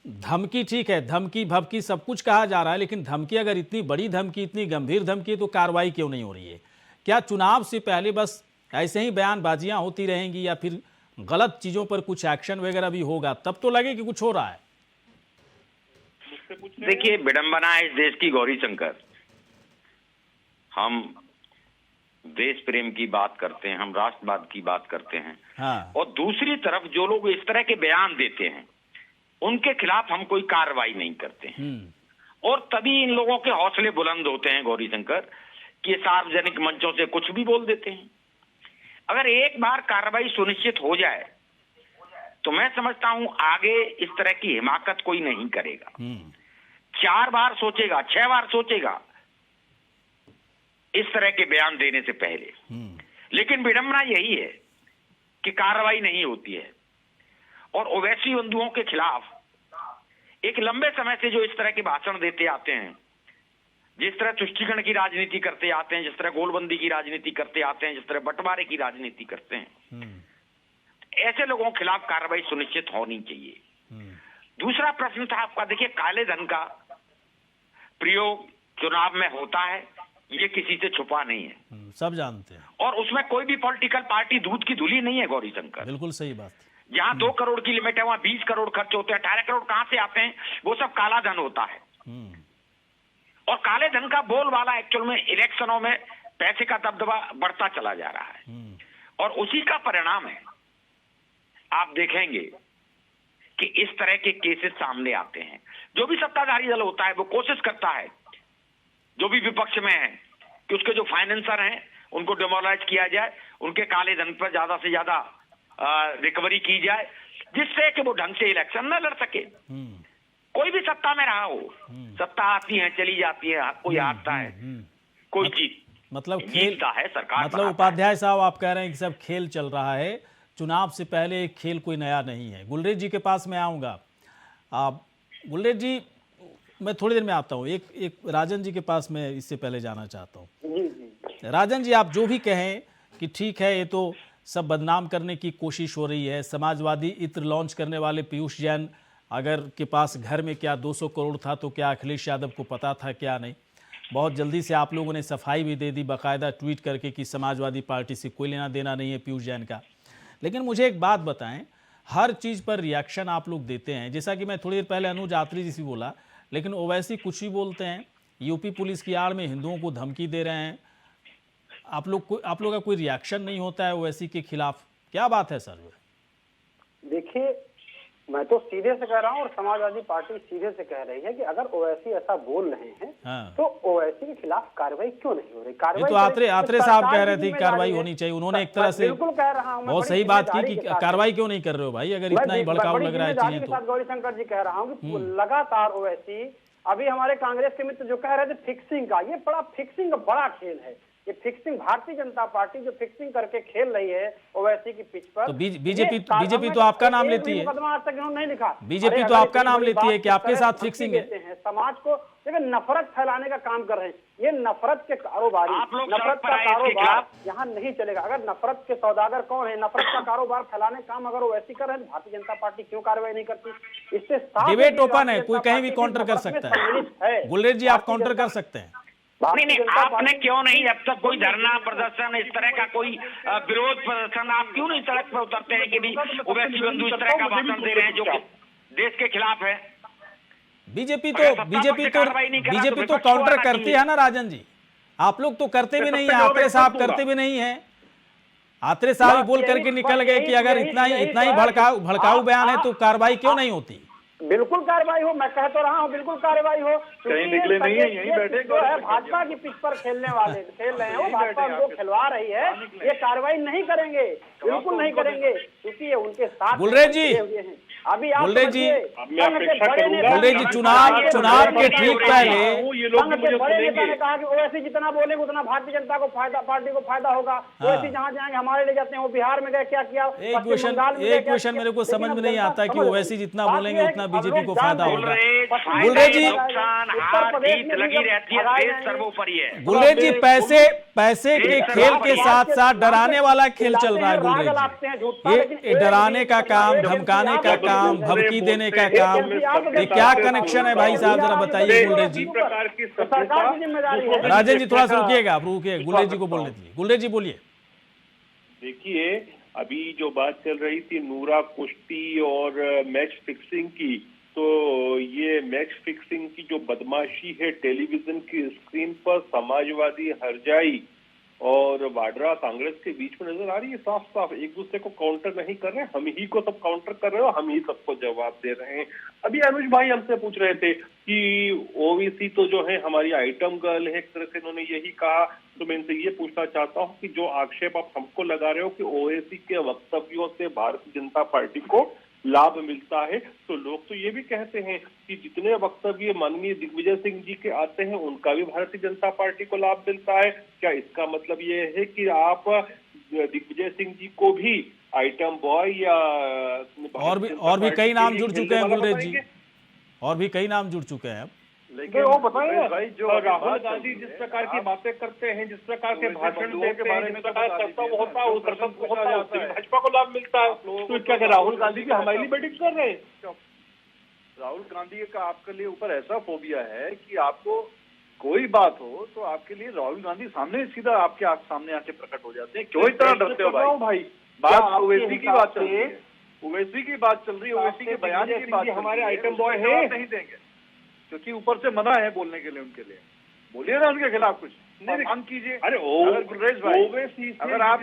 धमकी, ठीक है, धमकी भमकी सब कुछ कहा जा रहा है, लेकिन धमकी अगर इतनी बड़ी धमकी, इतनी गंभीर धमकी है तो कार्रवाई क्यों नहीं हो रही है? क्या चुनाव से पहले बस ऐसे ही बयानबाजियां होती रहेंगी या फिर गलत चीजों पर कुछ एक्शन वगैरह भी होगा तब तो लगे कि कुछ हो रहा है? देखिए, विडंबना है इस देश की गौरी शंकर। हम देश प्रेम की बात करते हैं, हम राष्ट्रवाद की बात करते हैं, हाँ। और दूसरी तरफ जो लोग इस तरह के बयान देते हैं उनके खिलाफ हम कोई कार्रवाई नहीं करते हैं। और तभी इन लोगों के हौसले बुलंद होते हैं गौरी शंकर कि ये सार्वजनिक मंचों से कुछ भी बोल देते हैं। अगर एक बार कार्रवाई सुनिश्चित हो जाए तो मैं समझता हूं आगे इस तरह की हिमाकत कोई नहीं करेगा। 4 बार सोचेगा, 6 बार सोचेगा इस तरह के बयान देने से पहले। लेकिन विडंबना यही है कि कार्रवाई नहीं होती है। और ओवैसी बंधुओं के खिलाफ एक लंबे समय से जो इस तरह के भाषण देते आते हैं, जिस तरह तुष्टीकरण की राजनीति करते आते हैं, जिस तरह गोलबंदी की राजनीति करते आते हैं, जिस तरह बंटवारे की राजनीति करते हैं, ऐसे लोगों के खिलाफ कार्रवाई सुनिश्चित होनी चाहिए। दूसरा प्रश्न था आपका, देखिए, काले धन का प्रयोग चुनाव में होता है, ये किसी से छुपा नहीं है, सब जानते हैं, और उसमें कोई भी पॉलिटिकल पार्टी दूध की धुली नहीं है गौरी शंकर। बिल्कुल सही बात। जहां 2 करोड़ की लिमिट है वहां 20 करोड़ खर्च होते हैं। 18 करोड़ कहां से आते हैं? वो सब काला धन होता है। और काले धन का बोलबाला एक्चुअल में इलेक्शनों में पैसे का दबदबा बढ़ता चला जा रहा है, और उसी का परिणाम है। आप देखेंगे कि इस तरह के केसेस सामने आते हैं। जो भी सत्ताधारी दल होता है वो कोशिश करता है, जो भी विपक्ष में है, कि उसके जो फाइनेंसर हैं उनको डिमोलाइज किया जाए, उनके काले धन पर ज्यादा से ज्यादा रिकवरी की जाए, जिससे कि वो ढंग से इलेक्शन न लड़ सके। कोई भी सत्ता में रहा हो, सत्ता आती है, चली जाती है, कोई हारता है, कोई मतलब खेल जीतता है, सरकार मतलब उपाध्याय साहब आप कह रहे हैं कि सब खेल चल रहा है, चुनाव से पहले एक खेल कोई नया नहीं है। गुलरेज जी के पास मैं आऊँगा। गुलरेज जी, मैं थोड़ी देर में आता हूँ। एक राजन जी के पास मैं इससे पहले जाना चाहता हूँ। राजन जी, आप जो भी कहें कि ठीक है, ये तो सब बदनाम करने की कोशिश हो रही है। समाजवादी इत्र लॉन्च करने वाले पीयूष जैन अगर के पास घर में क्या 200 करोड़ था तो क्या अखिलेश यादव को पता था, क्या नहीं? बहुत जल्दी से आप लोगों ने सफाई भी दे दी बाकायदा ट्वीट करके कि समाजवादी पार्टी से कोई लेना देना नहीं है पीयूष जैन का। लेकिन मुझे एक बात बताएं, हर चीज़ पर रिएक्शन आप लोग देते हैं, जैसा कि मैं थोड़ी देर पहले अनुज आत्री जी से बोला, लेकिन ओवैसी कुछ भी बोलते हैं। यूपी पुलिस की आड़ में हिंदुओं को धमकी दे रहे हैं। आप लोग का कोई रिएक्शन नहीं होता है ओवैसी के खिलाफ, क्या बात है सर? देखिए, मैं तो सीधे से कह रहा हूँ और समाजवादी पार्टी सीधे से कह रही है कि अगर ओवैसी ऐसा बोल रहे हैं, हाँ, तो ओवैसी के खिलाफ कार्रवाई क्यों नहीं हो रही? कार्रवाई तो आत्रे साहब कह रहे थे कार्रवाई होनी चाहिए। उन्होंने एक तरह से बिल्कुल कह रहा हूँ, बहुत सही बात की कि कार्रवाई क्यों नहीं कर रहे हो भाई, अगर इतना ही भड़काऊ लग रहा है चीजें तो। गौरी शंकर जी कह रहा हूँ कि लगातार ओवैसी, अभी हमारे कांग्रेस के मित्र जो कह रहे थे फिक्सिंग का, ये फिक्सिंग का बड़ा खेल है। ये फिक्सिंग, भारतीय जनता पार्टी जो फिक्सिंग करके खेल रही है ओवैसी की पिच पर, तो बीजेपी तो आपका नाम लेती है। मुकदमा आज तक इन्होंने नहीं लिखा। बीजेपी तो आपका नाम लेती है कि आपके साथ फिक्सिंग है। समाज को लेकिन नफरत फैलाने का काम कर रहे हैं। ये नफरत के कारोबारी, नफरत का कारोबार यहाँ नहीं चलेगा। अगर नफरत के सौदागर कौन है, नफरत का कारोबार फैलाने का काम अगर वैसी कर रहे हैं, भारतीय जनता पार्टी क्यों कार्रवाई नहीं करती? इससे डिबेट ओपन है, कोई कहीं भी काउंटर कर सकता है। गुलरेज जी, आप काउंटर कर सकते हैं। नहीं, आपने क्यों नहीं अब तक कोई धरना प्रदर्शन, इस तरह का कोई विरोध प्रदर्शन, आप क्यों नहीं सड़क पर उतरते हैं कि भी ओवैसी बंधु इस तरह का भाषण दे रहे हैं जो देश के खिलाफ है? बीजेपी तो काउंटर करती है ना राजन जी, आप लोग तो करते भी नहीं है। आत्रे साहब करते भी नहीं है। आत्रे साहब बोल करके निकल गए कि अगर इतना ही भड़काऊ बयान है तो कार्रवाई क्यों नहीं होती? बिल्कुल कार्रवाई हो, मैं कह तो रहा हूँ, बिल्कुल कार्रवाई हो। कहीं निकले नहीं है, यहीं बैठे जो है भाजपा की पिच पर खेलने वाले खेल रहे हैं, वो भाजपा उनको खिलवा रही है। ये कार्रवाई नहीं करेंगे, बिल्कुल नहीं करेंगे, क्योंकि ये उनके साथ। गुलरेज जी, अभी आप गुलरेज जी, अब मैं अपेक्षा करूंगा गुलरेज जी, चुनाव के ठीक पहले ये लोग संघ भी के मुझे बड़े नेता सुनेंगे। ने कहा कि ओवैसी जितना बोलेंगे उतना भारतीय जनता को फायदा, पार्टी को फायदा होगा। ओवैसी जहां जाएंगे हमारे ले जाते हैं। वो बिहार में गए क्या किया, एक क्वेश्चन मेरे को समझ में नहीं आता कि ओवैसी जितना बोलेंगे उतना बीजेपी को फायदा होगा। गुलरेज जी, नुकसान हार जीत लगी रहती है, देश सर्वोपरि है। गुलरेज जी, पैसे के खेल के साथ साथ डराने वाला खेल चल रहा है गुलरेज जी। ये डराने का काम, धमकाने का काम, धमकी देने का काम, ये क्या कनेक्शन है भाई साहब, जरा बताइए गुलरेज जी। प्रकार की सरकार की जिम्मेदारी है। राजन जी थोड़ा सा रुकिएगा, आप रुकिए, गुलरेज जी को बोलने दीजिए। गुलरेज जी बोलिए। देखिए, अभी जो बात चल रही थी नूरा कुश्ती और मैच फिक्सिंग की, तो ये मैच फिक्सिंग की जो बदमाशी है टेलीविजन की स्क्रीन पर समाजवादी हरजाई और वाड्रा कांग्रेस के बीच में नजर आ रही है। साफ साफ एक दूसरे को काउंटर नहीं कर रहे, हम ही को सब काउंटर कर रहे हो, हम ही सबको जवाब दे रहे हैं। अभी अनुज भाई हमसे पूछ रहे थे कि ओवीसी तो जो है हमारी आइटम गर्ल है, एक तरह से इन्होंने यही कहा। तो मैं इनसे ये पूछना चाहता हूँ कि जो आक्षेप आप हमको लगा रहे हो कि ओवैसी के वक्तव्यों से भारतीय जनता पार्टी को लाभ मिलता है, तो लोग तो ये भी कहते हैं कि जितने वक्तव्य माननीय दिग्विजय सिंह जी के आते हैं उनका भी भारतीय जनता पार्टी को लाभ मिलता है। क्या इसका मतलब ये है कि आप दिग्विजय सिंह जी को भी आइटम बॉय या और भी कई नाम जुड़ चुके हैं गुलरेज जी, और भी कई नाम जुड़ चुके हैं। लेकिन वो बताएं भाई, जो राहुल गांधी जिस प्रकार की बातें करते हैं, जिस प्रकार के भाषण देते हैं, जिस प्रकार कर्तव्य होता है, वो कर्तव्य होता है, उससे भाजपा को लाभ मिलता है। तो क्या राहुल गांधी भी हमारे लिए बैटिंग कर रहे हैं? राहुल गांधी का आपके लिए ऊपर ऐसा फोबिया है कि आपको कोई बात हो तो आपके लिए राहुल गांधी सामने सीधा आपके सामने आके प्रकट हो जाते हैं। क्यों इतना डरते हो भाई? बात ओवैसी की बात चल रही है, ओवैसी की बात चल रही है, ओवैसी के बयान की बात, हमारे आइटम बॉय है नहीं देंगे क्योंकि ऊपर से मना है बोलने के लिए। उनके लिए बोलिए ना उनके खिलाफ कुछ, मांग कीजिए। अरे गुलरेज भाई, ओवैसी से अगर आप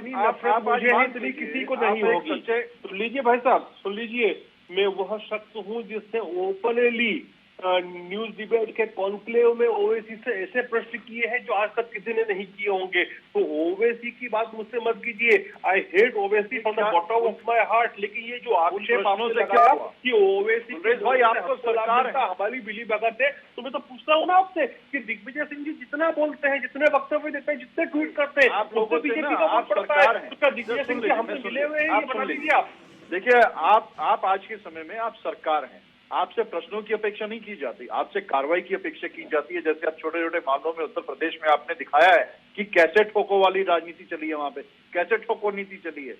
मुझे है इतनी किसी को नहीं होगी। सुन लीजिए भाई साहब, सुन लीजिए, मैं वह शख्स हूँ जिसने ओपनली न्यूज डिबेट के कॉन्क्लेव में ओवैसी से ऐसे प्रश्न किए हैं जो आज तक किसी ने नहीं किए होंगे। तो ओवैसी की बात मुझसे मत कीजिए। I hate Owaisi from the bottom of my heart. लेकिन ये जो आक्षेप आपने लगाया कि ओवैसी भाई आपको सरकार हमारी बिली भगत है, तो मैं तो पूछता हूँ ना आपसे कि दिग्विजय सिंह जी जितना बोलते हैं, जितने वक्तव्य देते हैं, जितने ट्वीट करते हैं, आप लोगों से बीजेपी ना, का आप पड़ता सरकार है। हैं। तो दिग्विजय सिंह जी हमसे मिले हुए हैं, ये बता दीजिए आप। देखिए, आप आज के समय में आप सरकार हैं, आपसे प्रश्नों की अपेक्षा नहीं की जाती, आपसे कार्रवाई की अपेक्षा की जाती है। जैसे आप छोटे छोटे मामलों में उत्तर प्रदेश में आपने दिखाया है कि कैसे ठोको वाली राजनीति चली है, वहां पे कैसे ठोको नीति चली है।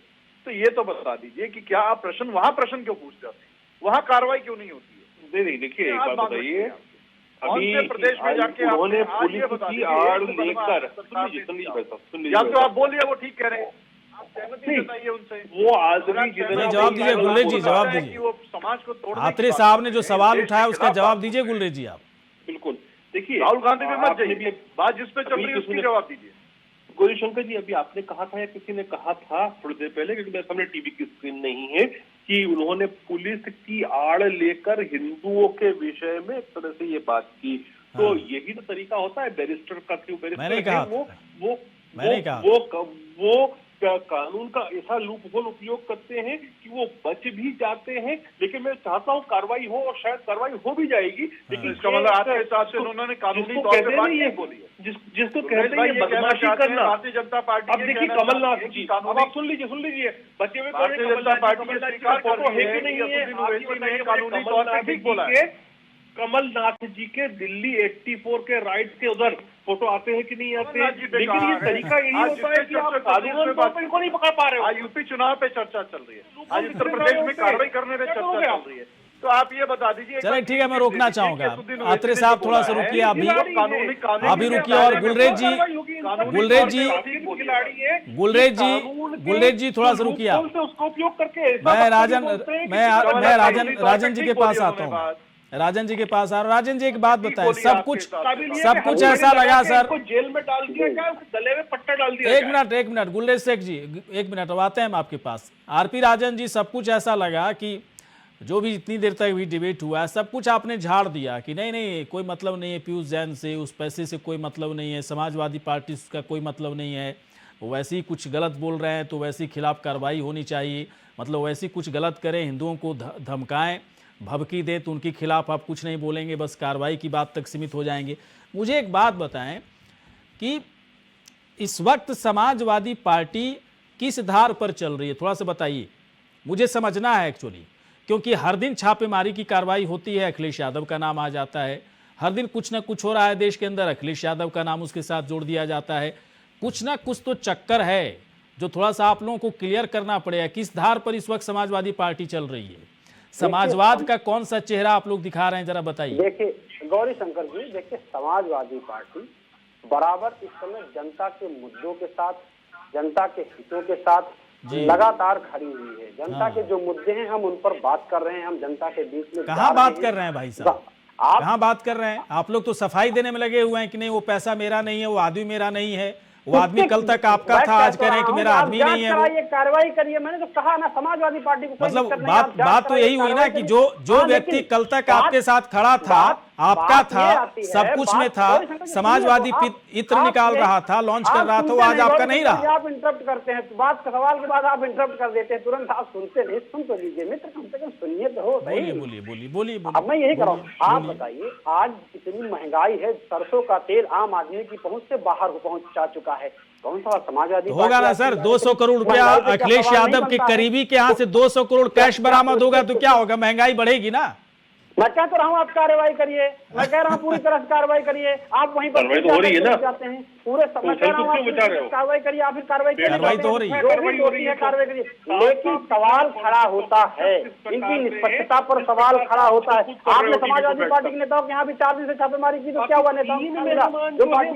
तो ये तो बता दीजिए कि क्या आप वहां प्रश्न क्यों पूछ जाते हैं, वहाँ कार्रवाई क्यों नहीं होती है? नहीं, देखिए एक बात बताइए, अभी प्रदेश में जाके उन्होंने आज ये पुलिस बता की दीजिए, आड़ एक तो लेकर सरकार ने सुन लीजिए किया। सुन लीजिए या तो आप बोलिए वो ठीक कह रहे हैं, आप सहमति जताइए उनसे। वो आदमी नहीं, जवाब दीजिए गुलरेज जी, जवाब दीजिए। कि वो समाज को तोड़ने की आत्रे बात साहब ने करते जो हैं, सवाल देश उठाया के उसका खिलाफ जवाब बात दीजिए गुलरेज जी आप। बिल्कुल। देखिए, राहुल गांधी पे मत आपने जाइए, बात जिस पे चल रही है उसकी जवाब दीजिए। गौरीशंकर जी, अभी आपने कहा था या किसी ने कहा था थोड़ी देर पहले, क्योंकि मेरे सामने टीवी की स्क्रीन नहीं है, कि उन्होंने पुलिस की आड़ लेकर हिंदुओं के विषय में एक तरह से ये बात की। तो यही तो तरीका होता है बैरिस्टर का। क्यों मैंने बैरिस्टर कहा वो कानून का ऐसा लूप होल उपयोग करते हैं कि वो बच भी जाते हैं। लेकिन मैं चाहता हूँ कार्रवाई हो, और शायद कार्रवाई हो भी जाएगी। लेकिन इसका मतलब आपके हिसाब से उन्होंने कानूनी तौर पे बात नहीं बोली है, जिसको कहते हैं बदमाशी करना। भारतीय जनता पार्टी अब देखिए कमलनाथ जी, अब आप सुन लीजिए बचे हुए भारतीय जनता पार्टी ये स्वीकार कर रही है कि नहीं है, कानूनी तौर पे ठीक बोला है। कमलनाथ जी के दिल्ली 84 के राइट्स के उधर फोटो आते हैं कि नहीं आते हैं? कमलनाथ जी पे लेकिन ये कहा तरीका यही आज होता है कि आप जिस पे कानूनन तौर पर इनको नहीं पकड़ पा रहे हो। आज यूपी चुनाव पे चर्चा चल रही है, आज उत्तर प्रदेश में कार्रवाई करने पे चर्चा चल रही है। तो आप ये बता दीजिए। चलिए ठीक है, मैं रोकना चाहूंगा। आत्रे साहब थोड़ा सा रुकिए, अभी रुकिए। और गुलरेज जी थोड़ा सा रुकिए आप। उसका उपयोग करके मैं राजन जी के पास आता हूँ। राजन जी के पास आ रहा हूं। राजन जी एक बात बताएं, सब कुछ ऐसा लगा सर, जेल में डाल दिया क्या, गले में पट्टा डाल दिया? एक मिनट गुलरेज शेख जी, एक मिनट, अब आते हैं हम आपके पास। आरपी राजन जी, सब कुछ ऐसा लगा कि जो भी इतनी देर तक भी डिबेट हुआ है सब कुछ आपने झाड़ दिया कि नहीं कोई मतलब नहीं है पीयूष जैन से, उस पैसे से कोई मतलब नहीं है, समाजवादी पार्टी का कोई मतलब नहीं है, वो वैसे ही कुछ गलत बोल रहे हैं तो वैसे ही खिलाफ कार्रवाई होनी चाहिए, मतलब वैसे ही कुछ गलत करें, हिंदुओं को धमकाएं, भभकी दें तो उनके खिलाफ आप कुछ नहीं बोलेंगे, बस कार्रवाई की बात तक सीमित हो जाएंगे। मुझे एक बात बताएं कि इस वक्त समाजवादी पार्टी किस धार पर चल रही है, थोड़ा सा बताइए, मुझे समझना है एक्चुअली, क्योंकि हर दिन छापेमारी की कार्रवाई होती है, अखिलेश यादव का नाम आ जाता है, हर दिन कुछ ना कुछ हो रहा है देश के अंदर, अखिलेश यादव का नाम उसके साथ जोड़ दिया जाता है, कुछ ना कुछ तो चक्कर है जो थोड़ा सा आप लोगों को क्लियर करना पड़ेगा। किस धार पर इस वक्त समाजवादी पार्टी चल रही है, समाजवाद का कौन सा चेहरा आप लोग दिखा रहे हैं, जरा बताइए। देखिए गौरी शंकर जी, देखिए समाजवादी पार्टी बराबर इस समय जनता के मुद्दों के साथ, जनता के हितों के साथ लगातार खड़ी हुई है। जनता के जो मुद्दे हैं हम उन पर बात कर रहे हैं, हम जनता के बीच में कहाँ बात कर रहे हैं भाई साहब, कहाँ बात कर रहे हैं? आप लोग तो सफाई देने में लगे हुए हैं कि नहीं वो पैसा मेरा नहीं है, वो आदमी मेरा नहीं है, वो आदमी कल तक आपका था, आज कह रहे हैं कि मेरा आदमी नहीं है। वो कार्रवाई करिए, मैंने तो कहा ना समाजवादी पार्टी को, मतलब बात तो यही हुई ना कि जो व्यक्ति कल तक आपके साथ खड़ा था, आपका था, सब कुछ में था, समाजवादी इत्र निकाल रहा था, लॉन्च कर रहा था, वो आज आपका नहीं रहा। आप इंटरप्ट करते हैं, बात सवाल के बाद आप इंटरप्ट कर देते हैं तुरंत, आप सुनते नहीं, सुन तो लीजिए मित्र, कम से कम सुनिए तो हो। बोलिए। अब मैं यही कर रहा हूँ, आप बताइए, आज इतनी महंगाई है, सरसों का तेल आम आदमी की पहुंच से बाहर पहुंच जा चुका है, कौन सा समाजवादी होगा ना सर? 200 करोड़ रुपया अखिलेश यादव के करीबी के यहाँ से 200 करोड़ कैश बरामद होगा तो क्या होगा? महंगाई बढ़ेगी ना। मैं कह तो रहा हूँ आप कार्रवाई करिए, मैं कह रहा हूँ पूरी तरह से कार्रवाई करिए, आप वहीं पर हो रही है ना, जाते हैं पूरे समय, कह रहा हूँ कार्रवाई करिए, आप फिर कार्रवाई तो हो रही है, कार्रवाई करिए, लेकिन सवाल खड़ा होता है, इनकी निष्पक्षता पर सवाल खड़ा होता है। आपने समाजवादी पार्टी के नेताओं के यहाँ भी 4 दिन से छापेमारी की तो क्या हुआ? नेताओं जो पार्टी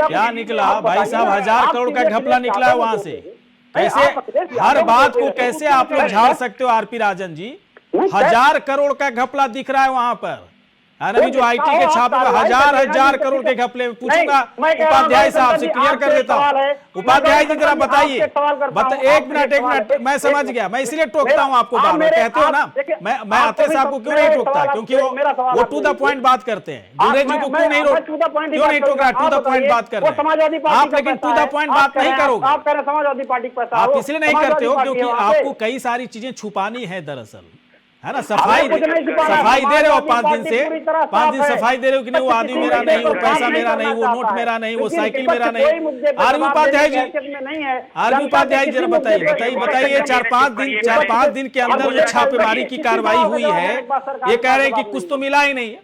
क्या निकला भाई साहब? 1000 करोड़ का घपला निकला है वहां से। कैसे हर बात को कैसे आप लोग झाड़ सकते हो आरपी राजन जी? 1000 करोड़ का घपला दिख रहा है वहां पर, है ना? जो आईटी के छापे में हजार करोड़ के घपले में पूछूंगा उपाध्याय साहब से, क्लियर कर देता हूँ। उपाध्याय जी जरा बताइए, एक मिनट, मैं समझ गया, मैं इसलिए टोकता हूँ आपको बार बार, कहते हो ना मैं आते साहब को क्यों नहीं टोकता, क्योंकि वो टू द पॉइंट बात करते हैं। दुबे जी को क्यों नहीं टोक रहा? टू द पॉइंट बात कर रहे हैं आप, लेकिन टू द पॉइंट बात नहीं करोगे समाजवादी पार्टी। आप इसलिए नहीं करते हो क्योंकि आपको कई सारी चीजें छुपानी है दरअसल, है ना? सफाई दे रहे हो 5 दिन से, 5 दिन सफाई दे रहे हो कि नहीं वो आदमी मेरा नहीं, वो पैसा मेरा नहीं, वो नोट मेरा नहीं, वो साइकिल मेरा नहीं। आरबी उपाध्याय जी जरा बताइए 4-5 दिन के अंदर जो छापेमारी की कार्रवाई हुई है, ये कह रहे हैं कि कुछ तो मिला ही नहीं,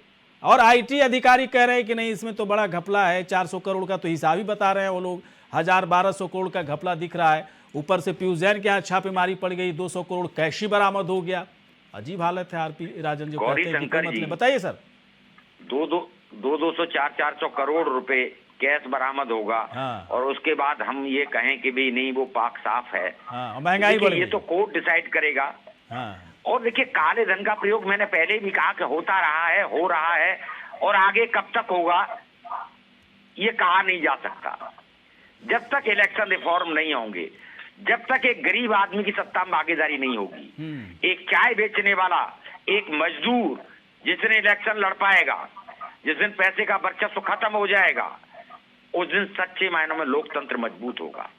और आईटी अधिकारी कह रहे हैं कि नहीं इसमें तो बड़ा घपला है, 400 करोड़ का तो हिसाब ही बता रहे हैं वो लोग, 1000-1200 करोड़ का घपला दिख रहा है। ऊपर से पीयूष जैन के यहाँ छापेमारी पड़ गई, 200 करोड़ कैश ही बरामद हो गया। अजीब हालत है आरपी राजन जो कहते हैं कि मतलब बताइए सर। 200-400 करोड़ रुपए कैश बरामद होगा, हाँ। और उसके बाद हम ये कहें कि भी नहीं वो पाक साफ है, हाँ, महंगाई बढ़ गई, ये तो कोर्ट डिसाइड करेगा। हाँ। और देखिए काले धन का प्रयोग मैंने पहले भी कहा कि होता रहा है, हो रहा है, और आगे कब तक होगा ये कहा नहीं जा सकता। जब तक इलेक्शन रिफॉर्म नहीं होंगे, जब तक एक गरीब आदमी की सत्ता में भागीदारी नहीं होगी, एक चाय बेचने वाला, एक मजदूर जिस दिन इलेक्शन लड़ पाएगा, जिस दिन पैसे का वर्चस्व खत्म हो जाएगा, उस दिन सच्चे मायनों में लोकतंत्र मजबूत होगा।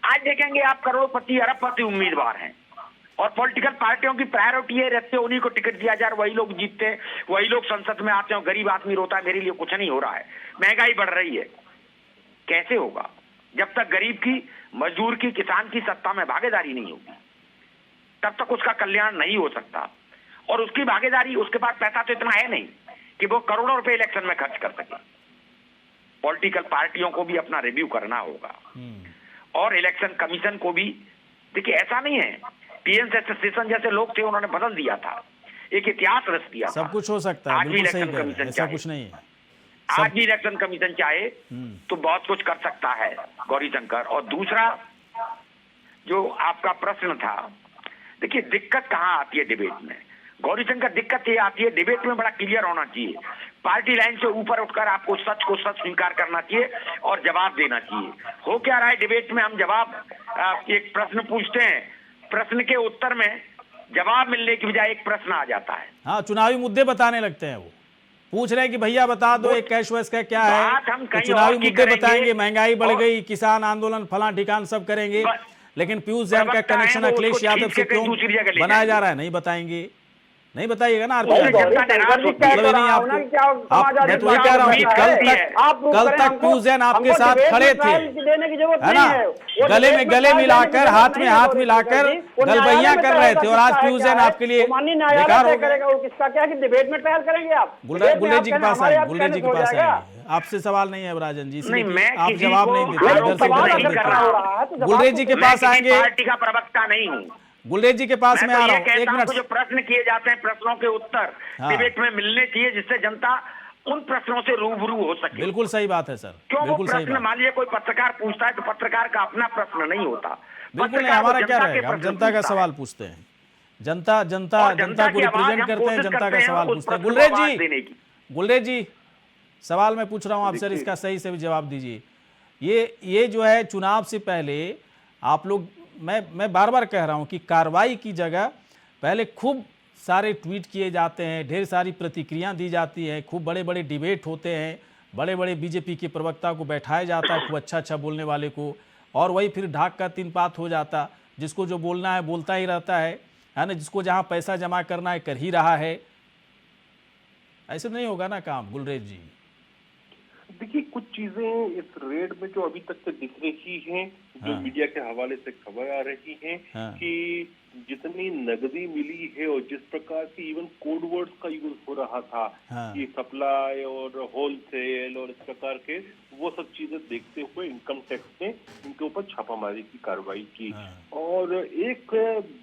आज देखेंगे आप करोड़पति अरबपति उम्मीदवार हैं, और पॉलिटिकल पार्टियों की प्रायोरिटी ये रहती है उन्हीं को टिकट दिया जाए, वही लोग जीतते हैं, वही लोग संसद में आते हैं, गरीब आदमी रोता है मेरे लिए कुछ नहीं हो रहा है, महंगाई बढ़ रही है। कैसे होगा जब तक गरीब की, मजदूर की, किसान की सत्ता में भागीदारी नहीं होगी, तब तक उसका कल्याण नहीं हो सकता। और उसकी भागीदारी, उसके पास पैसा तो इतना है नहीं कि वो करोड़ों रुपए इलेक्शन में खर्च कर सके। पॉलिटिकल पार्टियों को भी अपना रिव्यू करना होगा, और इलेक्शन कमीशन को भी। देखिए ऐसा नहीं है, पीएम एसोसिएशन जैसे लोग थे उन्होंने बदल दिया था, एक इतिहास रच दिया था। सब कुछ हो सकता है, आज भी इलेक्शन कमीशन ऐसा कुछ नहीं है, आज भी इलेक्शन कमीशन चाहे तो बहुत कुछ कर सकता है गौरी शंकर। और दूसरा जो आपका प्रश्न था, देखिए दिक्कत कहाँ आती है डिबेट में गौरी शंकर? दिक्कत ये आती है डिबेट में बड़ा क्लियर होना चाहिए, पार्टी लाइन से ऊपर उठकर आपको सच को सच स्वीकार करना चाहिए और जवाब देना चाहिए। हो क्या रहा है डिबेट में, हम जवाब एक प्रश्न पूछते हैं, प्रश्न के उत्तर में जवाब मिलने की बजाय एक प्रश्न आ जाता है। हाँ, चुनावी मुद्दे बताने लगते हैं वो, पूछ रहे हैं कि भैया बता दो एक कैश वैश का क्या है, बात हम तो कहीं चुनावी और की मुद्दे करेंगे। बताएंगे, महंगाई बढ़ और- गई, किसान आंदोलन, फलां ठिकान सब करेंगे, लेकिन पीयूष जैन का प्रवक्ता है, कनेक्शन वो अखिलेश उसको यादव खींच से के कहीं क्यों दूसरी जगह ले बनाया जाएंगे। जा रहा है, नहीं बताएंगे, नहीं बताइएगा ना नहीं, आरपीआई। गौरी जनता शंकर जी नाराज कह मतलब तो ये नहीं रहा हूं ना कि क्या समाजवादी मैं तो वही पार्टी कह रहा हूँ का कि है। कल आप प्रूव तक करें, हमको- पीयूष जैन आपके हमको साथ डिबेट खड़े में थे, ट्रायल देने की जरूरत है नहीं ना, है। वो गले डिबेट में में गले ट्रायल मिलाकर, देने की हाथ जरूरत में नहीं है हाथ गौरी मिलाकर शंकर जी। वो गलबैया न्यायालय में कर रहे करेगा थे, और आज किसका है, पीयूष क्या जैन है? आपके लिए वो माननीय न्यायालय बेकार तय हो गए। करेगा वो किसका क्या है कि डिबेट में ट्रायल करेंगे आप। डिबेट में गुलरेज आप जी के कहना, पास हमारे आएंगे, आप गुलरेज जी के कहने से हो पास जाएगा। आएंगे, आपसे सवाल नहीं है राजन जी, इसलिए नहीं, कि मैं आप किसी जवाब को नहीं देते, आरोप इधर से सवाल इधर नहीं कर कर देते रहा हैं। हूं। हो रहा है तो जवाब गुलरेज जी के मैं पास किसी आएंगे, पार्टी का प्रवक्ता नहीं हूँ। गुलरेज जी के पास मैं में तो आ रहा ये हूँ, कहता एक हूं मिनट। कि जो प्रश्न किए जाते हैं, प्रश्नों के उत्तर हाँ। डिबेट में मिलने चाहिए, जिससे जनता उन प्रश्नों से रूबरू हो सके। बिल्कुल सही बात है सर, क्यों वो बिल्कुल सही प्रश्न बात, मान लीजिए कोई पत्रकार पूछता है तो पत्रकार का अपना प्रश्न नहीं होता। बिल्कुल नहीं, पत्रकार वो हमारा क्या जनता के रहेगा, हम प्रश्न जनता का पूछता है। सवाल पूछते हैं, जनता जनता और जनता को की आवाज रिप्रेजेंट हम करते हैं, कोशिश जनता करते का हैं सवाल उस पूछते हैं। प्रश्न को गुलरेज आवाज जी, देने की। गुलरेज जी सवाल मैं पूछ रहा हूँ आप सर, इसका सही से भी जवाब दीजिए। ये जो है चुनाव से पहले आप लोग, मैं बार बार कह रहा हूँ कि कार्रवाई की जगह पहले खूब सारे ट्वीट किए जाते हैं, ढेर सारी प्रतिक्रियाएं दी जाती हैं, खूब बड़े बड़े डिबेट होते हैं, बड़े बड़े बीजेपी के प्रवक्ता को बैठाया जाता है, खूब अच्छा अच्छा बोलने वाले को, और वही फिर ढाक का तीन पात हो जाता, जिसको जो बोलना है बोलता ही रहता है ना, जिसको जहाँ पैसा जमा करना है कर ही रहा है। ऐसे नहीं होगा ना काम गुलरेज जी। देखिए, कुछ चीजें इस रेड में जो अभी तक से दिख रही हैं, जो हाँ। मीडिया के हवाले से खबर आ रही हैं, हाँ। कि जितनी नगदी मिली है और जिस प्रकार की इवन कोड वर्ड्स का यूज हो रहा था, हाँ। कि सप्लाई और होलसेल और इस प्रकार के, वो सब चीजें देखते हुए इनकम टैक्स ने इनके ऊपर छापामारी की कार्रवाई की। हाँ। और एक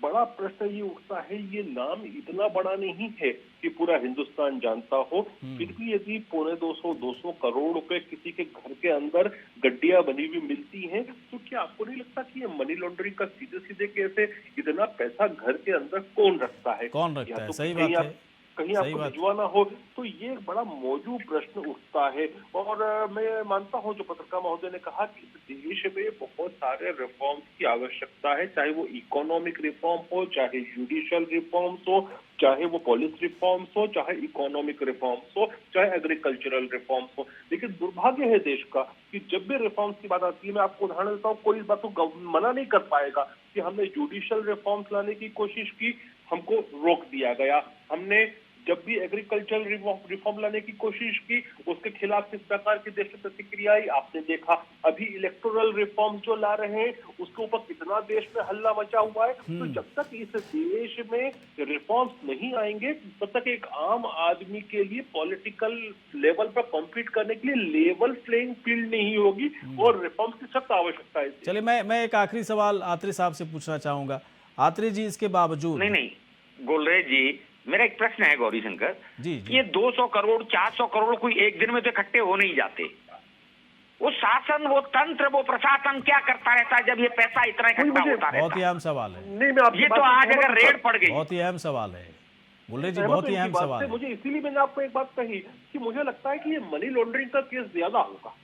बड़ा प्रश्न ये उठता है, ये नाम इतना बड़ा नहीं है कि पूरा हिंदुस्तान जानता हो, फिर भी यदि 250 करोड़ रुपए किसी के घर के अंदर गड्डियां बनी हुई मिलती हैं, तो क्या आपको नहीं लगता कि ये मनी लॉन्ड्रिंग का सीधे सीधे कैसे इतना पैसा घर के अंदर कौन रखता है? कौन रखता या है, तो सही कहीं बात आप- है, कहीं सही आपको बात। भिजवाना हो, तो ये एक बड़ा मौजूद प्रश्न उठता है। और मैं मानता हूं जो पत्रकार महोदय ने कहा कि इस देश में बहुत सारे रिफॉर्म्स की आवश्यकता है, चाहे वो इकोनॉमिक रिफॉर्म हो, चाहे जुडिशियल रिफॉर्म्स हो, चाहे वो पॉलिसी रिफॉर्म्स हो, चाहे इकोनॉमिक रिफॉर्म्स हो, चाहे एग्रीकल्चरल रिफॉर्म्स हो। लेकिन दुर्भाग्य है देश का कि जब भी रिफॉर्म्स की बात आती है, मैं आपको उदाहरण देता हूँ, कोई इस बात को मना नहीं कर पाएगा कि हमने जुडिशियल रिफॉर्म्स लाने की कोशिश की, हमको रोक दिया गया। हमने जब भी एग्रीकल्चरल रिफॉर्म लाने की कोशिश की, उसके खिलाफ किस प्रकार की देश में प्रतिक्रिया आई आपने देखा। अभी इलेक्टोरल रिफॉर्म जो ला रहे हैं, उसके ऊपर कितना देश में हल्ला मचा हुआ है। तो जब तक इस देश में रिफॉर्म्स नहीं आएंगे, तब तक एक आम आदमी के लिए पॉलिटिकल लेवल पर कॉम्पीट करने के लिए लेवल प्लेइंग फील्ड नहीं होगी, और रिफॉर्म्स की सख्त आवश्यकता है। चलिए मैं एक आखिरी सवाल आत्रे साहब से पूछना चाहूंगा। आत्रे जी, इसके बावजूद नहीं, गुलरेज जी, मेरा एक प्रश्न है गौरी शंकर जी, कि ये 200 करोड़ 400 करोड़ कोई एक दिन में तो इकट्ठे हो नहीं जाते। वो शासन, वो तंत्र, वो प्रशासन क्या करता रहता है जब ये पैसा इतना इकट्ठा होता बहुत ही रहता अहम सवाल है, नहीं, मैं आपकी ये तो बात से आज सहमत अगर हूं, रेड पड़ गई, बहुत ही अहम सवाल है गुलरेज जी, सहमत बहुत हूं ही इनकी अहम बात सवाल से। है। मुझे इसीलिए मैंने आपको एक बात कही कि मुझे लगता है कि ये मनी लॉन्ड्रिंग का केस ज्यादा होगा।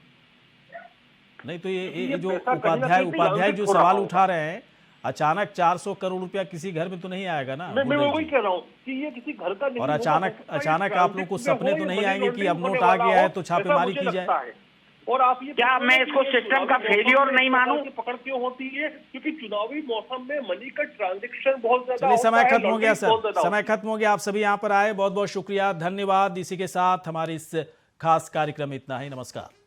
नहीं तो ये ये जो पैसा कहीं ना कहीं उपाध्याय जो हो रहा सवाल होगा। उठा रहे हैं, अचानक 400 करोड़ रुपया किसी घर में तो नहीं आएगा ना मैं गुलरेज वही जी। कह रहा हूँ कि ये किसी घर का नहीं और होगा। अचानक हो सकता है आप लोग को ट्रांजिट में सपने हो, तो ये नहीं मनी आएंगे कि अब लॉन्ड्रिंग नोट होने आ वाला गया है हो, तो ऐसा छापेमारी मुझे की जाए। लगता है। और आप ये क्या मैं इसको चुनावी सिस्टम का मौसम फेल्योर में नहीं इस मानूं? प्रकार की पकड़ क्यों होती है? क्योंकि चुनावी मौसम में मनी का ट्रांजैक्शन बहुत ज्यादा चलिए, होता समय है, खत्म हो गया लॉन्ड्रिंग बहुत सर, ज्यादा समय खत्म हो गया। आप सभी यहाँ पर आए, बहुत बहुत शुक्रिया, धन्यवाद। इसी के साथ हमारे इस खास कार्यक्रम में इतना ही। नमस्कार।